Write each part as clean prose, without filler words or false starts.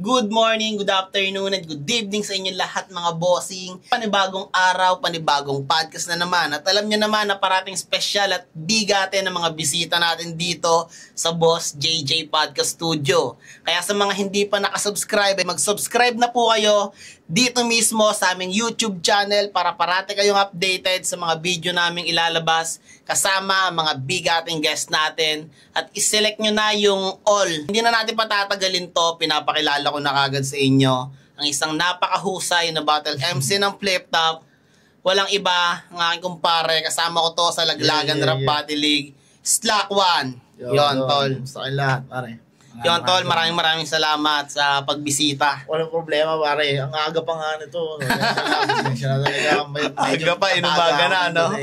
Good morning, good afternoon, and good evening sa inyo lahat mga bossing. Panibagong araw, panibagong podcast na naman. At alam nyo naman na parating special at bigate ng mga bisita natin dito sa Boss JJ Podcast Studio. Kaya sa mga hindi pa nakasubscribe, mag-subscribe na po kayo dito mismo sa aming YouTube channel para parati kayong updated sa mga video naming ilalabas kasama ang mga bigating guest natin. At iselect nyo na yung all. Hindi na natin patatagalin to, pinapakilala ko na kagad sa inyo ang isang napakahusay na battle MC ng Flip Top. Walang iba, ang aking kumpare, kasama ko to sa Laglagan Rap Battle League, Slack One. Yon, tol. Gusto kayo lahat, pare. Yon, tol, maraming salamat sa pagbisita. Walang problema, pare. Ang aga pa nga nito. Aga pa, inumaga na, no?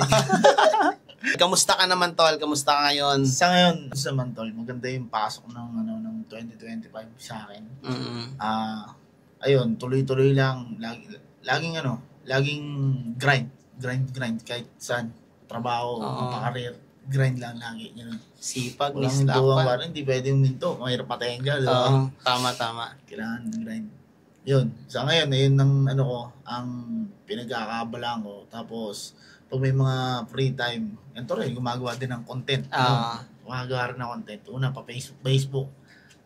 Kamusta ka naman, tol? Kamusta ka ngayon? Sa ngayon, naman, tol, maganda yung pasok ng 2025 sa akin. Ayun, tuloy-tuloy lang. Laging grind kahit saan. Trabaho, pakarir, grind lang lagi. Yun. Sipag, walang hintuan, hindi pwedeng minto. Mahirap patayin ka, diba? Tama. Kailangan ng grind. Yun. Sa ngayon, ayun ang pinagkakabalaan ko. Tapos, pag may mga free time, ito rin, gumagawa din ng content. Gumagawa rin ng content. Una, pa Facebook.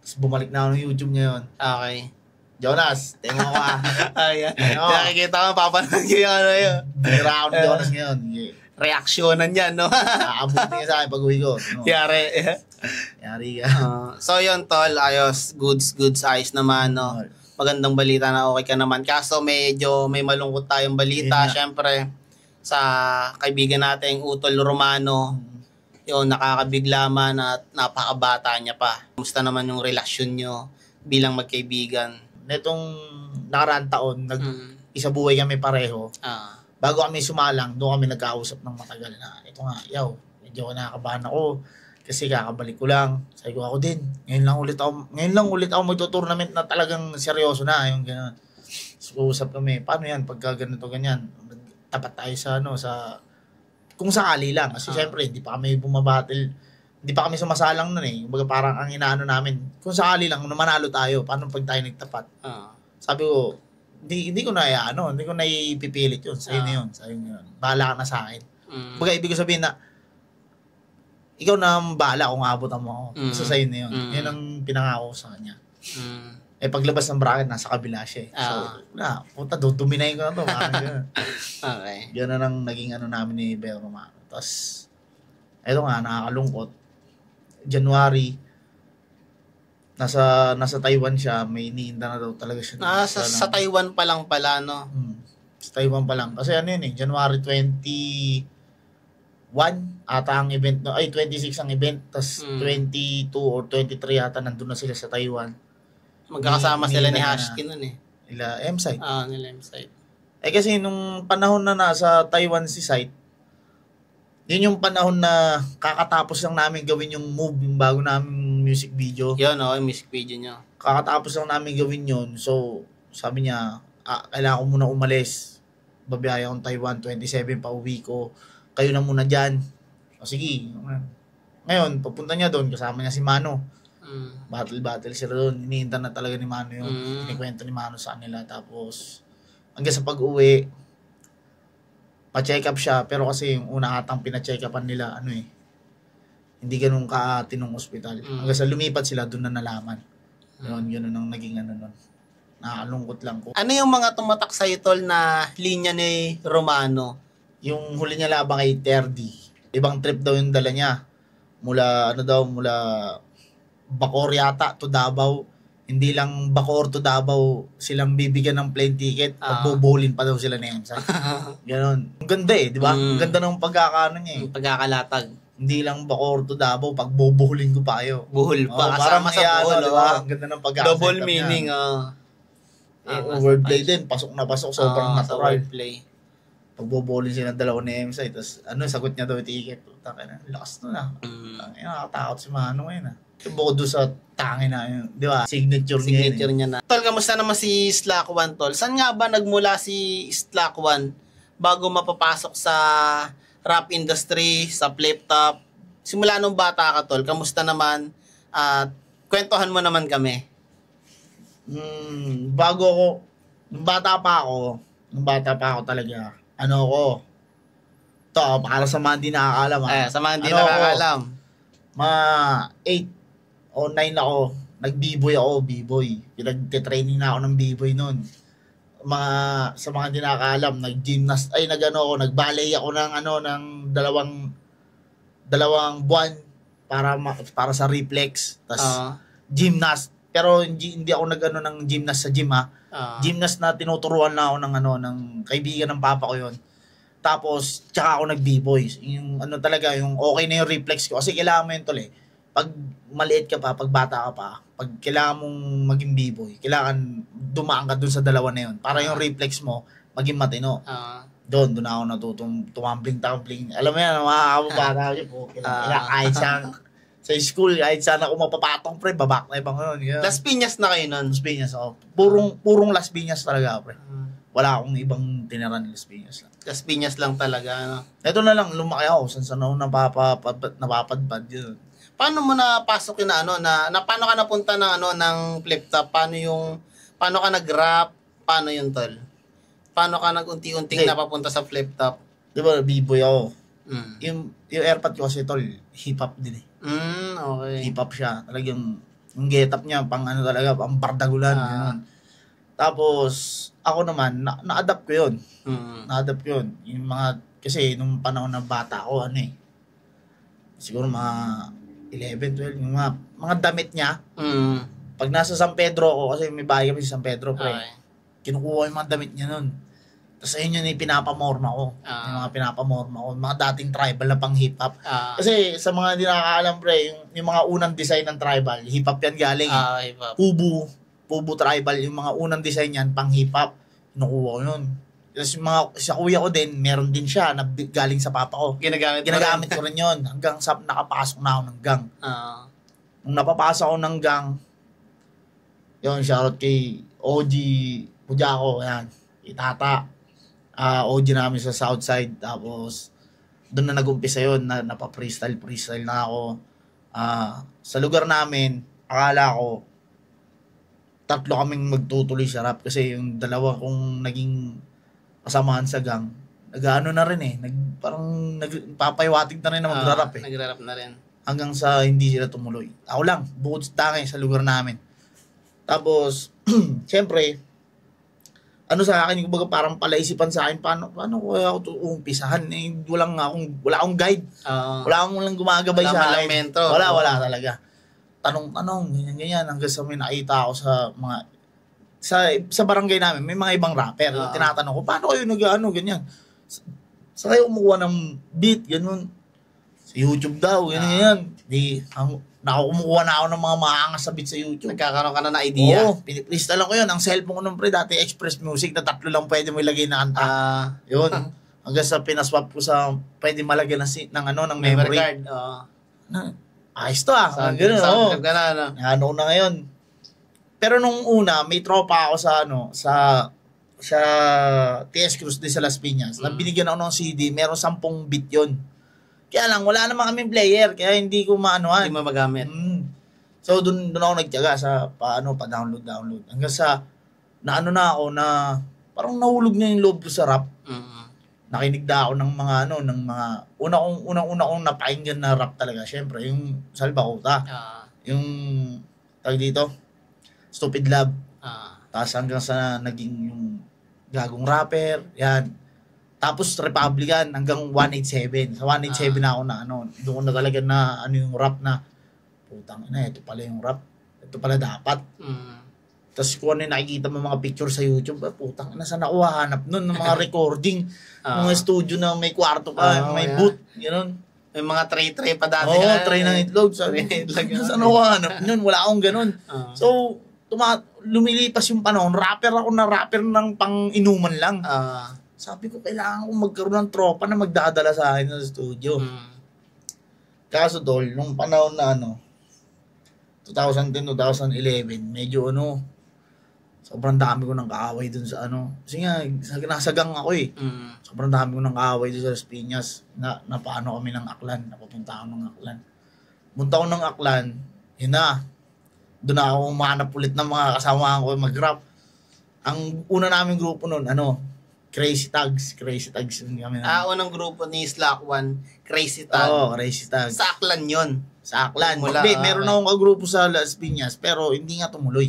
Tapos bumalik na ako ng YouTube ngayon. Okay. Jonas, tingnan mo ka. Ayan. Nakikita ko, papanood ko yung ano yun. Round Jonas ngayon. Reaksyonan yan, no? Aabutin ka sa akin pag-uwi ko. No? Yari ka. So yun, tol, ayos. Goods, ayos naman, no? Magandang balita na okay ka naman. Kaso medyo may malungkot tayong balita. Siyempre, sa kaibigan nating Utol Romano, yun, nakakabigla man at napakabata niya pa. Kumusta naman yung relasyon nyo bilang magkaibigan? Netong nakaraang taon, isa buhay kami pareho. Bago kami sumalang, doon kami nagkausap ng matagal na, ito nga, medyo nakakabahan ako kasi kakabalik ko lang. Sabi ko ako din, ngayon lang ulit ako magto-tournament na talagang seryoso na, yung gano'n. So, usap kami, paano yan pagka ganito ganyan? Tapat tayo sa kung sakali lang. Kasi syempre, hindi pa kami bumabattle. Hindi pa kami sumasalang nun eh. Kumbaga parang ang inaano namin, kung sakali lang, manalo tayo, paano pag tayo nagtapat? Sabi ko, hindi ko na hindi ko na ipipilit yun. Sa'yo na yun. Bahala ka na sa akin. Kumbaga, ibig ko sabihin na, ikaw na ang bahala kung abutan mo ako. Basta sa'yo na yun. Yan ang pinangako ko sa kanya. Paglabas ng bracket, nasa kabila siya eh. So, puta, duminayin ko na to. Okay. Yan na lang naging namin ni Bel Romano. Tapos, eto nga, nakakalungkot. January, nasa Taiwan siya, may iniinda na daw talaga siya. Sa Taiwan pa lang pala, no? Sa Taiwan pa lang. Kasi January 21 ata ang event, 26 ang event, tapos 22 or 23 ata nandun na sila sa Taiwan. Magkakasama sila ni Hashki nun eh. Nila M-Site. Nila M-Site. Kasi nung panahon na nasa Taiwan si Site, yun yung panahon na kakatapos lang namin gawin yung move, yung bago namin music video. Yun, yung music video niya. Kakatapos lang namin gawin yun. So, sabi niya, kailangan ko muna umalis. Babiyaya akong Taiwan, 27 pa uwi ko. Kayo na muna dyan. O sige. Ngayon, papunta niya doon, kasama niya si Mano. Battle sila doon. Iniintan na talaga ni Mano yun. Kinikwento ni Mano sa kanila. Tapos, hanggang sa pag-uwi, pa-check up siya. Pero kasi yung una atang pina-check upan nila, hindi ganun ka-tinong ospital. Hanggang sa lumipat sila, doon na nalaman. Yun ang naging nun. Nakakalungkot lang ko. Ano yung mga tumatak sa'yo, tol, na linya ni Romano? Yung huli niya labang kay Terdy. Ibang trip daw yung dala niya. Mula Bacoor yata to Davao. Hindi lang Bacoor to Davao silang bibigyan ng plane ticket. Pagbubuholin pa daw sila ni Emsa. Ganon. Ang ganda di ba? Ang ganda ng pagkakaano niya eh. Pagkakalatag. Hindi lang Bacoor to Davao, pagbubuholin ko pa kayo. Buhol pa. Parang sa buhol, diba? Ang ganda ng pagkakaset. Double meaning. Wordplay din. Pasok na pasok. Sobrang natural. Wordplay. Pagbobolin sila ng dalawa ni M-Site. Tapos, sagot niya daw yung ticket. Lakas nun nakatakot si Mano ngayon Bukod doon sa tangin na yun. Di ba? Signature niya na. Tol, kamusta naman si Slack One, tol? Saan nga ba nagmula si Slack One bago mapapasok sa rap industry, sa Flip Top? Simula nung bata ka, tol, kamusta naman? At kwentuhan mo naman kami. Bago ako, nung bata pa ako talaga, para sa mga hindi nakakalam. Sa mga hindi nakakalam. Mga 8 o 9 ako, nag-b-boy ako, b-boy. Pinag-training na ako ng b-boy noon. Sa mga hindi nakakalam, nag-ballet ako ng dalawang buwan para sa reflex. Tas gymnast. Pero hindi ako ng gymnast sa gym Gymnast na tinuturuan na ako ng kaibigan ng papa ko 'yon. Tapos tsaka ako nag-b-boy. Yung talaga, yung okay na yung reflex ko kasi kailangan mo yun pag maliit ka pa, pag bata ka pa, pag kailangan mong maging b-boy, kailangan dumaan ka dun sa dalawa na yun para yung reflex mo maging matino. Doon ako natutong tumambling-tumbling. Alam mo yan, mga kababata ko po. Kahit sa school, kahit saan ako mapapatong, pre, babak na ibang yun. Las Piñas na kayo nun? Las Piñas, ako. Purong Las Piñas talaga, pre. Wala akong ibang tiniran ng Las Piñas lang. Las Piñas lang talaga, ano? Ito na lang, lumaki ako. Saan ako napapadpad yun. Paano mo napasok yun paano ka napunta ng flip top? Paano ka nag-rap? Paano yun, tol? Paano ka nag-unti-unting napapunta sa flip top? Di ba, b-boy ako. Yung airpod ko kasi, tol, hip-hop din eh. Okay. Hip-hop siya. Talagang, yung get-up niya, pang talaga, pang pardagulan. Tapos, ako naman, na-adapt ko yun. Na-adapt ko yun. Yung kasi nung panahon na bata ako, siguro mga 11, 12, yung mga damit niya. Pag nasa San Pedro ako, kasi may bahay kami sa San Pedro, pre. Okay. Kinukuha yung mga damit niya nun. Tapos ayun yun yung pinapamorma ko. Yung mga pinapamorma ko. Mga dating tribal na pang hip-hop. Kasi sa mga hindi nakakaalam, pre, yung mga unang design ng tribal, hip-hop yan galing. Hip-hop. Pubu tribal, yung mga unang design yan, pang hip-hop. Kinukuha ko yun. Tapos sa kuya ko din, meron din siya na galing sa papa ko. Ginagamit ko rin yun. Hanggang sa nakapasok na ako ng gang. Nung napapasok ako ng gang, yun, shoutout kay OG Pujako, yan. Itata. OG namin sa Southside. Tapos, doon na nag-umpisa yun, napa-freestyle na ako. Sa lugar namin, akala ko, 3 kaming magtutuloy sa rap kasi yung dalawa kong naging kasamahan sa gang, nag-ano na rin eh, parang nagpapahiwatig na rin na magra-rap eh. Nagra-rap na rin. Hanggang sa hindi sila tumuloy. Ako lang, bukod sa tangay sa lugar namin. Tapos, siyempre, sa akin, kumbaga parang palaisipan sa akin, paano ko ako ito umpisahan? Wala akong guide. Wala akong lang gumagabay sa akin. Wala talaga. Tanong, ganyan, hanggang sa may nakita ako sa mga, sa barangay namin, may mga ibang rapper. Tinatanong ko, paano kayo ganyan? Sa kayo kumukuha ng beat, ganun. Sa YouTube daw, ganyan. Nakakumukuha na ako ng mga maangas sa beat sa YouTube. Nagkakaroon ka na ng idea? Oo, pinipista lang ko yun. Ang cellphone ko nung pre, dati Express Music na 3 lang pwede mo ilagay na kanta. Yun. Hanggang sa pinaswap ko sa pwede malagyan ng memory card. Ayos to ganun, sound ka na, Ano na ngayon. Pero nung una, may tropa ako sa TS Cruz din sa Las Piñas. Binigyan ako ng CD, meron 10 beat yun. Kaya lang, wala naman kaming player, kaya hindi ko maanuhan. Hindi mo magamit. So, dun ako nagtiyaga sa pa-download. Hanggang sa, na parang nahulog na yung loob ko sa rap. Nakinig na ako ng mga, unang-una kong napakinggan na rap talaga. Siyempre, yung Salbakuta. Yung, tawag dito, Stupid Love. Tapos hanggang sa naging yung Gagong Rapper, yan. Tapos Republican hanggang 187. Sa 187 na ako doon na talaga na yung rap na putang ina, ito pala yung rap. Ito pala dapat. Tapos kung nakikita mo mga picture sa YouTube, putang ina, saan ako hahanap nun ng mga recording, mga studio na may kwarto pa, may booth, gano'n. May mga tray pa dati. Tray ng itlog. Saan ako hahanap nun? Wala akong gano'n. So, lumilipas yung panahon, rapper ng pang-inuman lang. Sabi ko, kailangan kong magkaroon ng tropa na magdadala sa akin sa studio. Kaso tol, nung panahon na 2010, 2011, medyo sobrang dami ko ng kaaway dun sa Kasi nga, nasa gang ako eh. Sobrang dami ko ng kaaway dun sa Las Piñas. Napaano kami ng Aklan. Napapunta ako ng Aklan. Punta ko ng Aklan, yun na. Doon ako umanap ulit ng mga kasama ko mag-rap. Ang una naming grupo noon, Crazy Tags yun kami na. Unang grupo ni Slack One, Crazy Tag. Crazy Tags. Sa Aklan yun. Sa Aklan. Meron akong kagrupo sa Las Piñas, pero hindi nga tumuloy.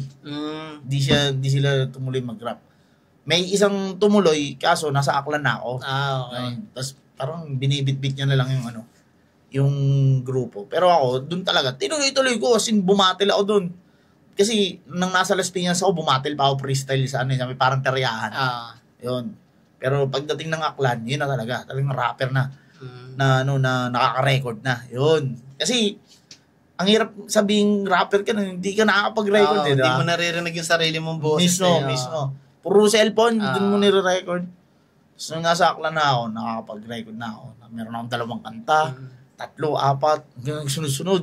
Hindi sila tumuloy mag-rap. May isang tumuloy, kaso nasa Aklan na ako. Okay. Tapos parang binibitbit niya na lang yung grupo. Pero ako, doon talaga, tinuloy-tuloy ko, as in bumatil ako doon. Kasi nang nasa Las Piñas ako, bumatil pa ako freestyle sa parang teryahan. Yun. Pero pagdating ng Aklan, yun na talaga. Talagang rapper na. Na nakaka-record na. Yun. Kasi, ang hirap sabing rapper ka na, hindi ka nakakapag-record. Hindi mo naririnig yung sarili mong boses. Mismo. Puro cellphone, dun mo nire-record. So, nung nasa Aklan na ako, nakakapag-record na ako. Meron akong 2 kanta, 3, 4, hanggang sunod-sunod.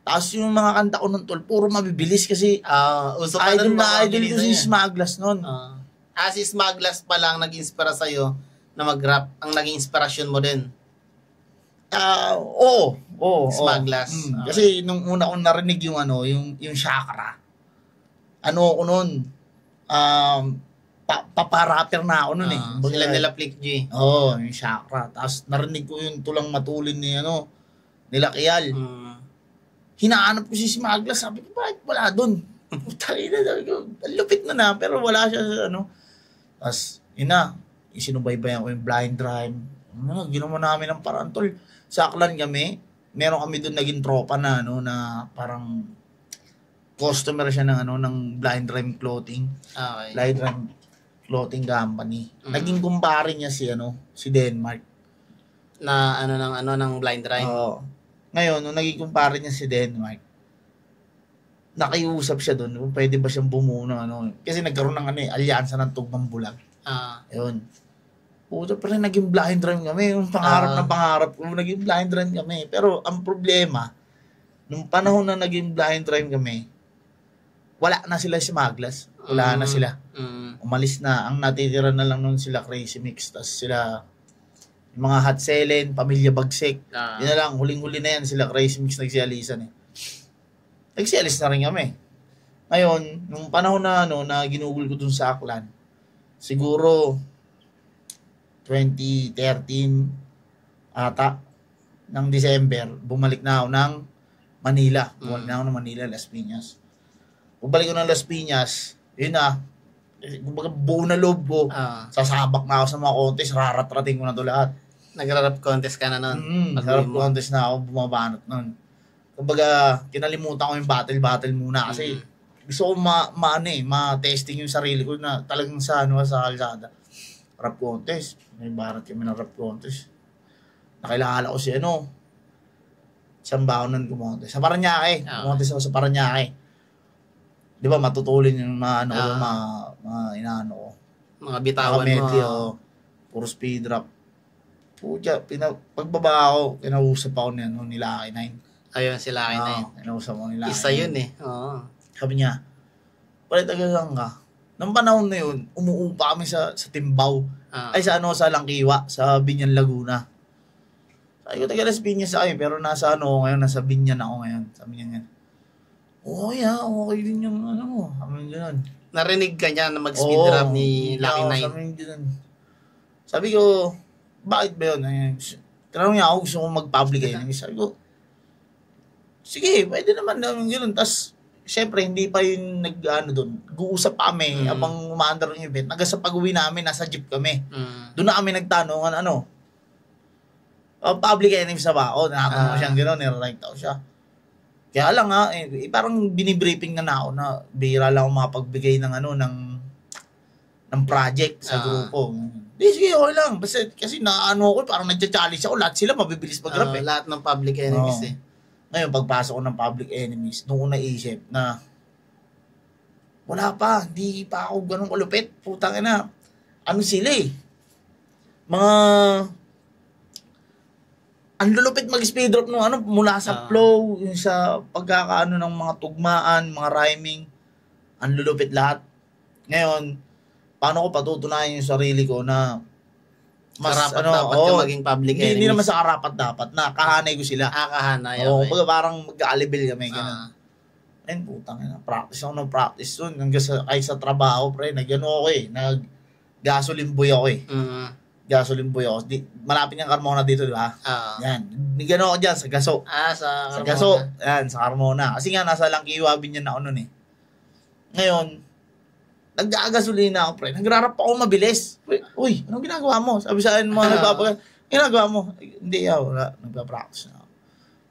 Tapos yung mga kanta ko nun, tol, puro mabibilis kasi idol ko si Smaglas nun. Si Smaglas pa lang nag-inspira sa'yo na mag-rap. Ang naging inspirasyon mo din. Oo. Smaglas. Kasi nung una kong narinig yung chakra, ako nun, paparapper na ako nun Sila nila Flick G. Yung chakra. Tapos narinig ko yung tulang matulin nila Kial. Hinahanap ko si Smaglas. Sabi ko, bakit wala dun? Sabi ko, lupit na pero wala siya sa Tapos, isinubaybayan ko yung blind drive. Ginawa namin ng paraan, tol. Sa Aklan kami, meron kami dun naging tropa na, na parang customer siya ng blind drive clothing. Okay. Blind drive clothing company. Naging kumpare niya si Denmark. Na ng blind drive. Ngayon, nung naging kumpare niya si Denmark, nakiusap siya doon kung pwede ba siyang bumuo ng kasi nagkaroon ng alyansa ng Tugmang Bulag. Ayun. Puto pa rin naging blind drive kami. Yung pangarap naging blind drive kami. Pero ang problema, nung panahon na naging blind drive kami, wala na sila si Smaglas. Wala na sila. Umalis na. Ang natitira na lang nun sila Crazy Mix. Tapos sila, yung mga Hot Selen, Pamilya Bagsik. Yun na lang. Huling-huli na yan sila Crazy Mix nagsialisan Nagsialis na rin kami. Ngayon, nung panahon na na ginugol ko dun sa Aklan, siguro 2013 ata ng December, bumalik na ako ng Manila. Las Piñas. Bumalik ko ng Las Piñas, yun kumbaga buo na loob ko. Sasabak na ako sa mga contest, rarat-rating ko na to lahat. Nag-rap contest ka na nun? Nag-rap contest na ako, bumabanat nun. Kumbaga, kinalimutan ko yung battle muna kasi gusto ko ma-testing yung sarili ko na talagang sa kalsada. Rap contest. May barat kami ng rap contest. Nakilala ko si isang baonan kumontes. Sa Paranaque. Kumontes ako sa Paranaque. Di ba, matutulin yung mga inaano ko. Mga bitawan mo. Puro speed rap. Pucha, pagbaba ako, kinausap ako nila K9. Ayun, sila K9. Kinausap ako nila. Isa yun Sabi niya, palitagasang ka. Nung panahon na yun, umuupa kami sa Timbaw. Sa Langkiwa, sa Binyan, Laguna. Sabi ko, taga Las Piñas ako pero nasa ngayon, nasa Binyan ako ngayon. Sabi niya nga, okay din yung mo. Sabi niya ganun. Narinig ka niya na mag-speed rap ni Lucky 9. Sabi ko, bakit ba yun? Tanong niya ako, gusto ko mag-public Sabi ko, sige, pwede naman ganun. Tapos, syempre, hindi pa yung doon. Guusap pa kami habang umaandar ng event. Hanggang sa pag-uwi namin, nasa jeep kami. Doon na kami nagtanungan, public enemies na ba ako? Nakatanong ko siyang gano'n, nire-write ako siya. Kaya lang parang binibriefing na ako na bihira lang ako makapagbigay ng ng project sa grupo. Di, sige, okay lang. Basta, kasi ko, parang nagcha-challenge ako. Lahat sila mabibilis mag-rap lahat ng public enemies Ngayon, pagpasok ko ng public enemies, nung una isip na wala pa, hindi pa ako ganun kalupit. Putang ina. Sila mga ang lulupit mag-speed drop mula sa flow, yung sa pagkakaano ng mga tugmaan, mga rhyming, ang lulupit lahat. Ngayon, paano ko patutunayan yung sarili ko na mas dapat ka maging public enemies. Hindi naman sa karapat dapat na kahanay ko sila. Kahanay. Kumbaga parang mag-aalibel kami. Ayun, putang ina. Practice ako ng practice dun. Hanggang kahit sa trabaho, pre, nag-ano ako eh. Nag-gasoline boy ako eh. Gasoline boy ako. Malapit yung Carmona dito, di ba? Yan. Nag-ano ako dyan sa Gaso. Sa Carmona. Gaso. Yan, sa Carmona. Kasi nga, nasa Langkiwabin yan ako nun eh. Ngayon, nag-gasolina ako, pre. Nagrarap ako mabilis. Uy, anong ginagawa mo? Sabi sa akin mga nagpapagal. Ginagawa mo? Hindi ako. Nagpa-practice na ako.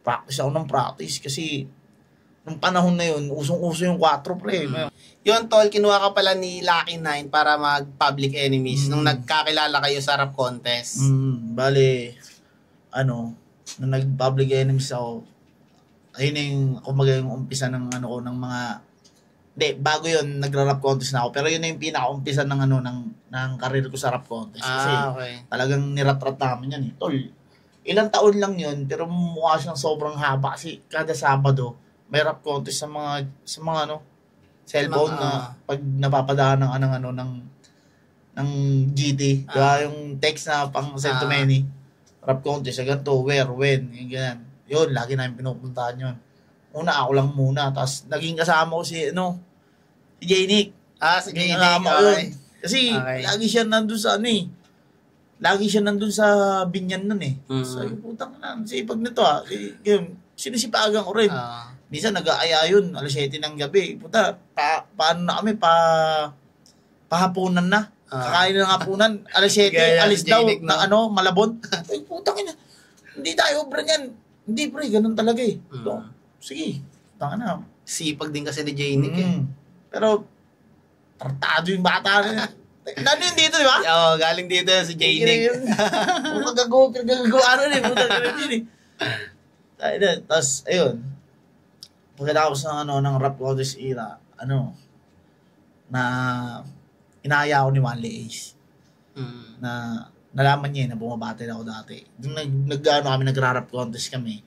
Practice ako ng practice kasi nung panahon na yun, usong-uso yung 4, pre. Yun, tol, kinuha ka pala ni Lucky 9 para mag-public enemies nung nagkakilala kayo sa rap contest. Bale, nung nag-public enemies ako, ayun na yung, kumbaga yung umpisa ng ko, ng mga, hindi, bago yun, nagra-rap contest na ako, pero yun na yung pinaka-umpisa ng ng career ko sa rap contest. Kasi Okay. talagang nirat-rat namin yan eh. Tol, ilang taon lang yun, pero mukha siyang sobrang haba kasi kada Sabado, may rap contest sa mga cellphone na pag napapadaan ng GT, diba, yung text na pang send to many, rap contest, ganito, where, when, yung ganyan. Yun, lagi namin pinupuntahan yun. Una, ako lang muna, tapos naging kasama ko si J-Nick. Si J-Nick, okay. Kasi, lagi siya nandun sa lagi siya nandun sa binyan nun eh. So, putang na, sipag nito yun, sinisipagan ko rin. Minsan nag-aaya yun, 7:00 ng gabi. Puta, paano na kami, pahapunan na. Kakain na ng hapunan, 7:00, alis daw, na Malabon. Ay, putang ina, hindi tayo obra niyan. Hindi, pre, ganun talaga eh. So, sige, putang na. Sipag din kasi ni J-Nick eh. Pero, tartado yung bata na. Nano yun dito, di ba? Oo, galing dito si J-Nick. Magagawa, putang ina yun eh. Tapos, ayun, pagkatapos ng rap contest era, na inaya ako ni Manly Ace. Na nalaman niya na bumabattle ako dati. Doon kami, nagra-rap contest kami.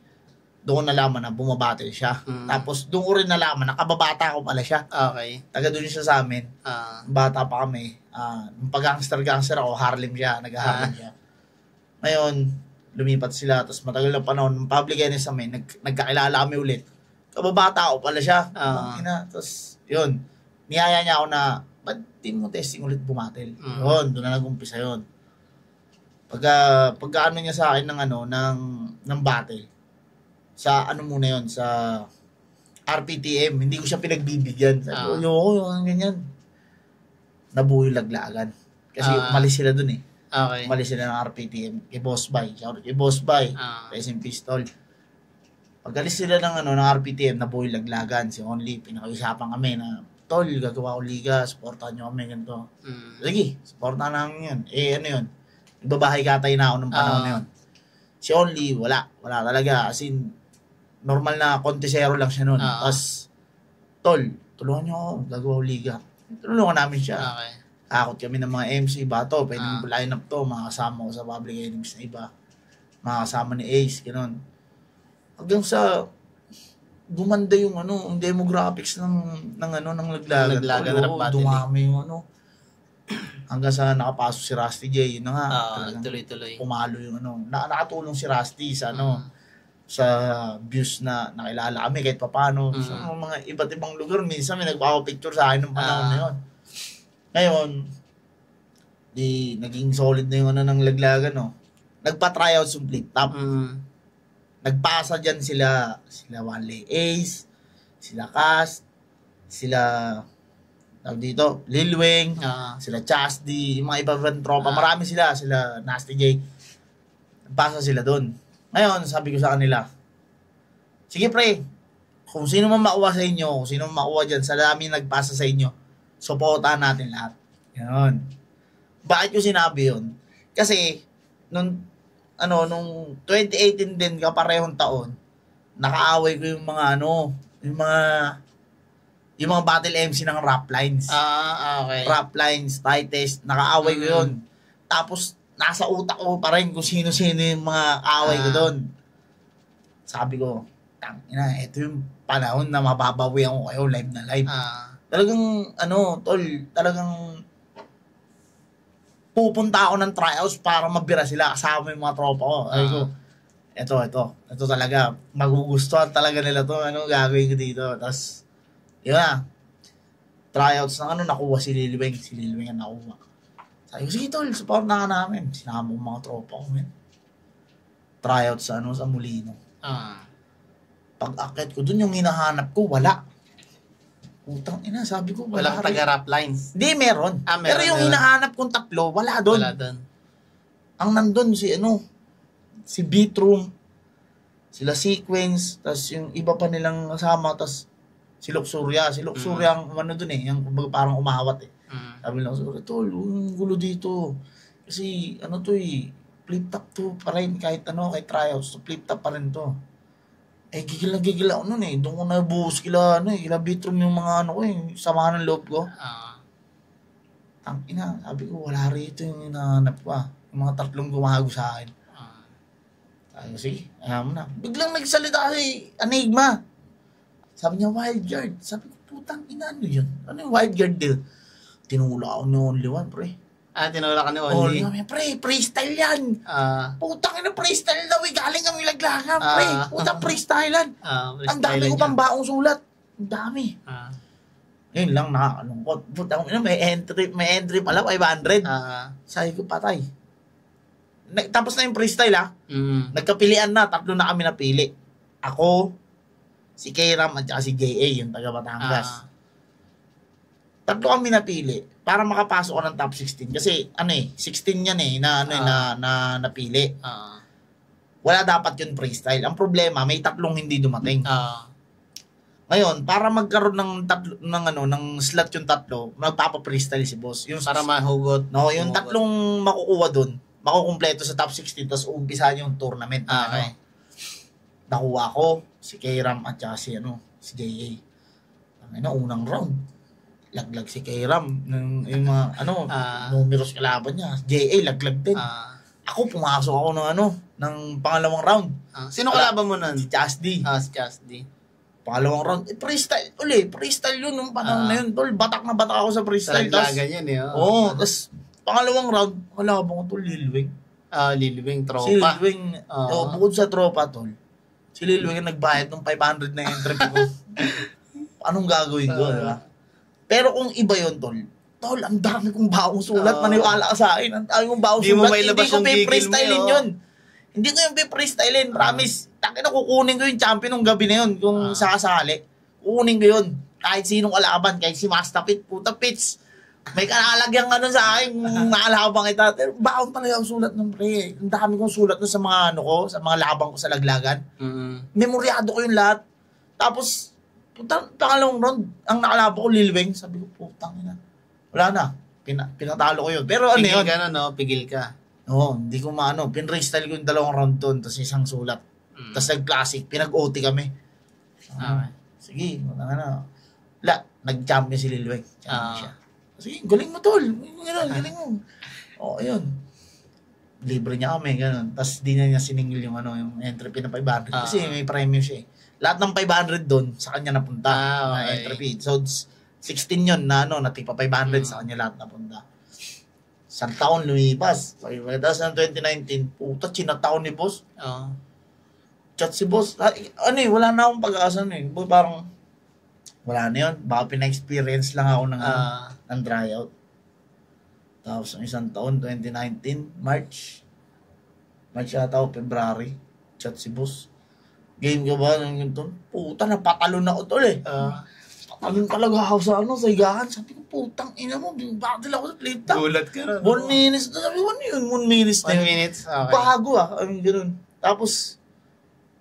Doon ko nalaman na bumabattle siya. Tapos doon ko rin nalaman na kababata ko pala siya. Okay. Taga doon siya sa amin. Bata pa kami. Pag-gangster ako, Harlem siya. Nag-Harlem siya. Ngayon, lumipat sila. Tapos matagal na panahon, public enemies kami, nagkakilala kami ulit. Kababata ako pala siya. Tapos, yun. Niyaya niya ako na, ba't di mo testing ulit bumatil? Yun, doon na nag-umpisa yun. Pagka niya sa akin ng battle, sa muna yun, sa RPTM, hindi ko siya pinagbibigyan. Sabi ko, yung ganyan. Nabuo yung laglagan. Kasi umalis sila dun eh. Okay. Umalis sila ng RPTM. Kay Boss Bay. Shout out kay Boss Bay. Racing Pistol. Pag-alis sila ng RPTM, nabuo yung laglagan. Si Only, pinakausapan kami na, tol, gagawa ko liga, supportahan nyo kami, ganito. Sige, supportahan namin yun. Yun? Ibabahay katay na ako ng panahon na yun. Si Only, wala talaga. As in, normal na kontesero lang siya nun. Tapos, tol, tulungan nyo ako, gagawa ko liga. Tulungan namin siya. Okay. Akot kami ng mga MC, bato, pwedeng line up to, mga kasama ko sa public enemies na iba. Mga kasama ni Ace, gano'n. Hanggang sa gumanda yung demographics ng laglagan. Dumami yung hanggang sa nakapasok si Rusty J, yun na nga. Tuloy-tuloy. Pumalo yung nakatulong si Rusty sa sa views na nakilala kami kahit papano. Sa mga iba't ibang lugar, minsan may nagpapapicture sa akin ng panahon na yun. Ngayon, naging solid na yung ng laglagan, no. Nagpa-tryout yung flip top. Nagpasa dyan sila Wale Ace, sila Cast, sila dito, Lil Wing, sila Chasdi, yung mga ibang tropa, marami sila Nasty J. Nagpasa sila doon. Ngayon, sabi ko sa kanila, sige pre, kung sino man makuha sa inyo, kung sino man makuha dyan, sa dami nagpasa sa inyo, supportahan natin lahat. Yan. Bakit ko sinabi yun? Kasi, nung 2018 din, kaparehong taon, nakaaway ko yung mga yung mga battle MC ng rap lines. Okay. Rap lines, tightest, nakaaway ko yun. Tapos, nasa utak ko pa rin kung sino-sino yung mga kaaway ko doon. Sabi ko, tangina, ito yung panahon na mababawi ako kayo live na live. Talagang, tol, talagang pupunta ako ng tryouts para mabira sila kasama yung mga tropa ko. Sabi ko, ito talaga, magugustuhan talaga nila to, gagawin ko dito. Tapos, Yun na. Tryouts ng nakuha si Lilweng. Si Lilweng ang nakuha. Sabi ko, sige tol, support na ka namin. Sinama mo mga tropa ko, men. Tryout sa sa Molino. Pag-akit ko dun, yung hinahanap ko, wala. Putang ina, sabi ko, wala. Walang taga-rap lines. Hindi, meron. Meron. Pero yung hinahanap kong tatlo, wala dun. Wala dun. Ang nandun si Beatroom, sila Sequence, tas yung iba pa nilang kasama, tas si Luxuria. Si Luxuria ang dun yung parang umawat eh. Sabi lang, tol, yung gulo dito. Kasi flip-top to pa rin kahit kahit tryouts, flip-top pa rin to. Gigil ako nun eh. Doon ko nabuhos kila Beatroom yung mga samahan ng loob ko. Tangina, sabi ko, wala rito yung hinahanap ko Yung mga tatlong gumago sa akin. Sabi ko, sige, ayaw mo na. Biglang nagsalita si Enigma. Sabi niya, wild guard. Sabi ko, putang ina, ano yun? Ano yung wild guard deal? Tinula ako ni Only One, pre. Tinula ka ni Only? Pre, freestyle yan. Putang ina, freestyle daw. Galing kami laglagan, pre. Putang freestyle yan. Ang dami ko pang baong sulat. Ang dami. Yun lang, nakakalungkot. Putang ina, may entry pala, 500. Sabi ko, patay. Tapos na yung freestyle, Nagkapilian na, 3 na kami napili. Ako, si K-Ram at saka si J.A., yung taga Batangas. 3 kami napili para makapasok ko ng top 16 kasi 16 yan na napili. Wala dapat yun freestyle. Ang problema, may 3 hindi dumating. Ngayon, para magkaroon ng slot yung 3, magpapa-freestyle si boss. Yung para mahugot. No, yung 3 makukuha doon, makukumpleto sa top 16 tapos umpisahan yung tournament. Nakuha ko si K-Ram at saka si J.A. Unang round. Laglag si K-Ram yung mga numeros kalaban niya. J.A. laglag din. Ako pumasok ako ng pangalawang round. Sino kalaban mo nun? Si Chasdi. Si Chasdi. Pangalawang round. Freestyle yun nung panahon na yun. Tol, batak na batak ako sa freestyle. Laglagan yan tapos pangalawang round, kalaban ko Lilweng. Lilweng, tropa. Si Lilweng, bukod sa tropa, tol. Si Lilweng nagbayad ng 500 na entry ko. Anong gagawin ko, diba? Pero kung iba yun, tol, ang dami kong baong sulat, maniwala ka sa akin, ang dami kong baong sulat, hindi ko pe-freestylin yun. Hindi ko yung pe-freestylin, promise. Takin kukunin ko yung champion ng gabi na yun, kung sakasali. Kukunin ko yun. Kahit sinong kalaban, kahit si Mastapit, puta pits. May kanalagyang sa akin, nakalabang kita. Pero baon talaga ang sulat ng pre. Ang dami kong sulat sa mga sa mga labang ko sa laglagan. Memoryado ko yung lahat. Tapos, pangalawang round, ang nakalabo ko Lilweng, sabi ko, putang ina. Wala na. Pinatalo ko yun. Pero pigil yun? Ka na, pigil ka. Oo, hindi ko pinreestyle ko yung 2 round doon, tapos isang sulat. Tapos nag-classic, pinag-OT kami. Sige, wala na. Nag-champion si Lilweng. Siya. Sige, galing mo tol. Galing mo. Ayun. Libre niya kami, gano'n. Tapos di na niya siningil yung entry fee na 500. Kasi may premium siya Lahat ng 500 doon, sa kanya napunta na entry fee. So, 16 yun na natipa 500 sa kanya lahat napunta. Isang taon lumipas. Tapos ng 2019, puta, chinataon ni boss. Chat si boss. Wala na akong pag-asa Parang, wala na yun. Baka pina-experience lang ako ng tryout. Tapos ng isang taon, 2019, March yata o February, chat si boss. Game ka ba? Puta, napatalon ako tol Patalon talaga ako sa higaan. Sabi ko, putang ina mo, battle ako sa plate top. Gulat ka rin. 1 minute. Sabi ko, 1 minutes na 1 minute? Okay. Bago ganun. Tapos,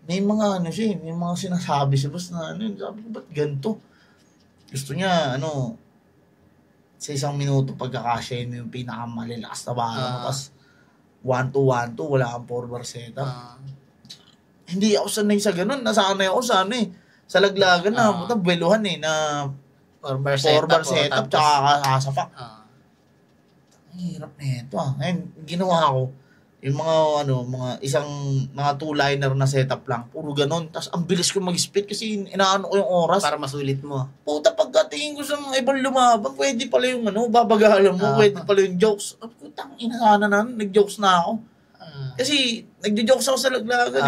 may mga may mga sinasabi si boss na sabi ko, ba't ganito? Gusto niya, sa isang minuto pagkakasya yun yung pinakamalilakas na bala mo. Tapos, 1-2-1-2, wala kang forward setup. Hindi ako sanay sa ganun. Nasanay ako sa laglagan na buweluhan na forward setup tsaka kasapak. Ang hirap na ito Ngayon, ginawa ko, yung mga two-liner na setup lang, puro ganun. Tapos ang bilis ko mag-spit kasi inaano ko yung oras. Para masulit mo. Puta, pagkatingin ko sa mga ibang lumaban, pwede pala yung babagalan mo, pwede pala yung jokes. Putang ina sana nag-jokes na ako. Kasi nag-jokes ako sa laglagan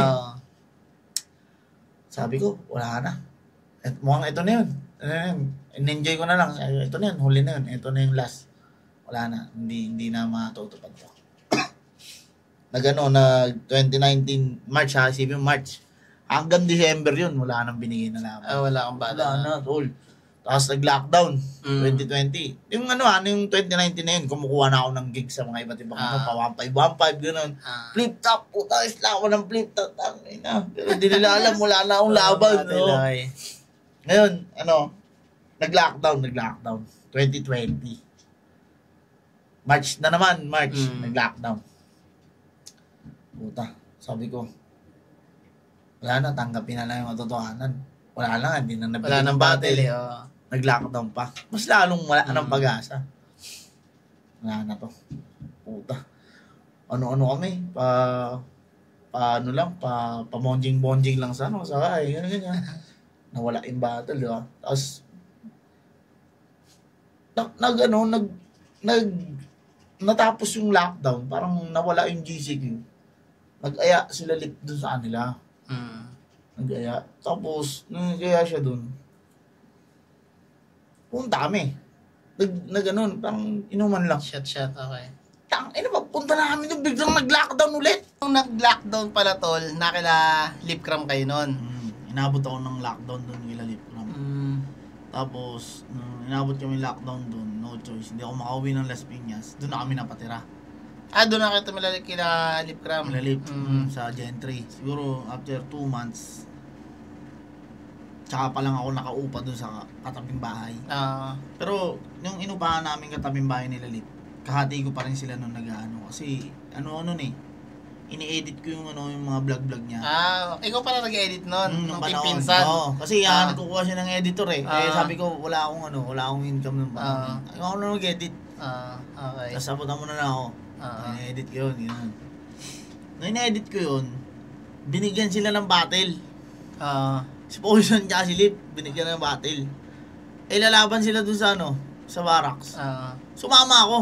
Sabi ko, wala na. Mukhang ito na yun. in-enjoy ko na lang. Ito na yun, huli na yun. Ito na yung last. Wala na. Hindi na matutupad ko. nag 2019, March ha, isipin March. Hanggang December yun, wala nang binigay na naman. Wala kang bala. Wala na, tol. Tapos nag-lockdown, 2020. Yung yung 2019 na yun, kumukuha na ako ng gig sa mga iba't ibang pa 1.5, gano'n. Flip top, puta, isla ako ng flip top. Pero hindi nila alam, wala na akong laban. No? Ngayon, nag-lockdown, 2020. March na naman, nag-lockdown. Puta, sabi ko, wala na, tanggapin na lang yung katotohanan. Wala na, hindi na nabigay ng battle. Nag-lockdown pa. Mas lalong wala ng pag-asa. Wala na to. Puta. Ano-ano kami, pamonjing-bonjing lang sa sakay, ganyan. Nawala yung battle, di ba? Tapos, natapos yung lockdown, parang nawala yung GCQ. Nag-aya sila dun sa kanila. Nag-aya. Tapos, nag-aya siya dun. Punta kami. Parang inuman lang. Shot, okay. Punta na kami doon, biglang nag-lockdown ulit. Nung nag-lockdown pala, tol, nakila Lipcram kayo nun. Inabot ako ng lockdown doon kila Lipcram. Tapos, inabot kami lockdown doon, no choice. Hindi ako makauwi ng Las Piñas. Doon na kami napatira. Doon na kayo tumilalik kila Lipcram? Sa Gentry. Siguro, after 2 months, tsaka pa lang ako nakaupa doon sa katabing bahay. Pero, yung inupahan namin katabing bahay nila Lip, kahati ko pa rin sila nung kasi ini-edit ko yung mga vlog niya. Ikaw pala nag-edit nun, nung panahon. pinsan. Kasi nagkukuha siya ng editor sabi ko wala akong income ng panahon. Ako na nag-edit. Okay. Tapos sabutan mo na ako. In-edit ko yun. Nung in-edit ko yun, binigyan sila ng battle. Si Poison tsaka si Lip, binigyan ng battle. Lalaban sila dun sa sa barracks. Sumama ako.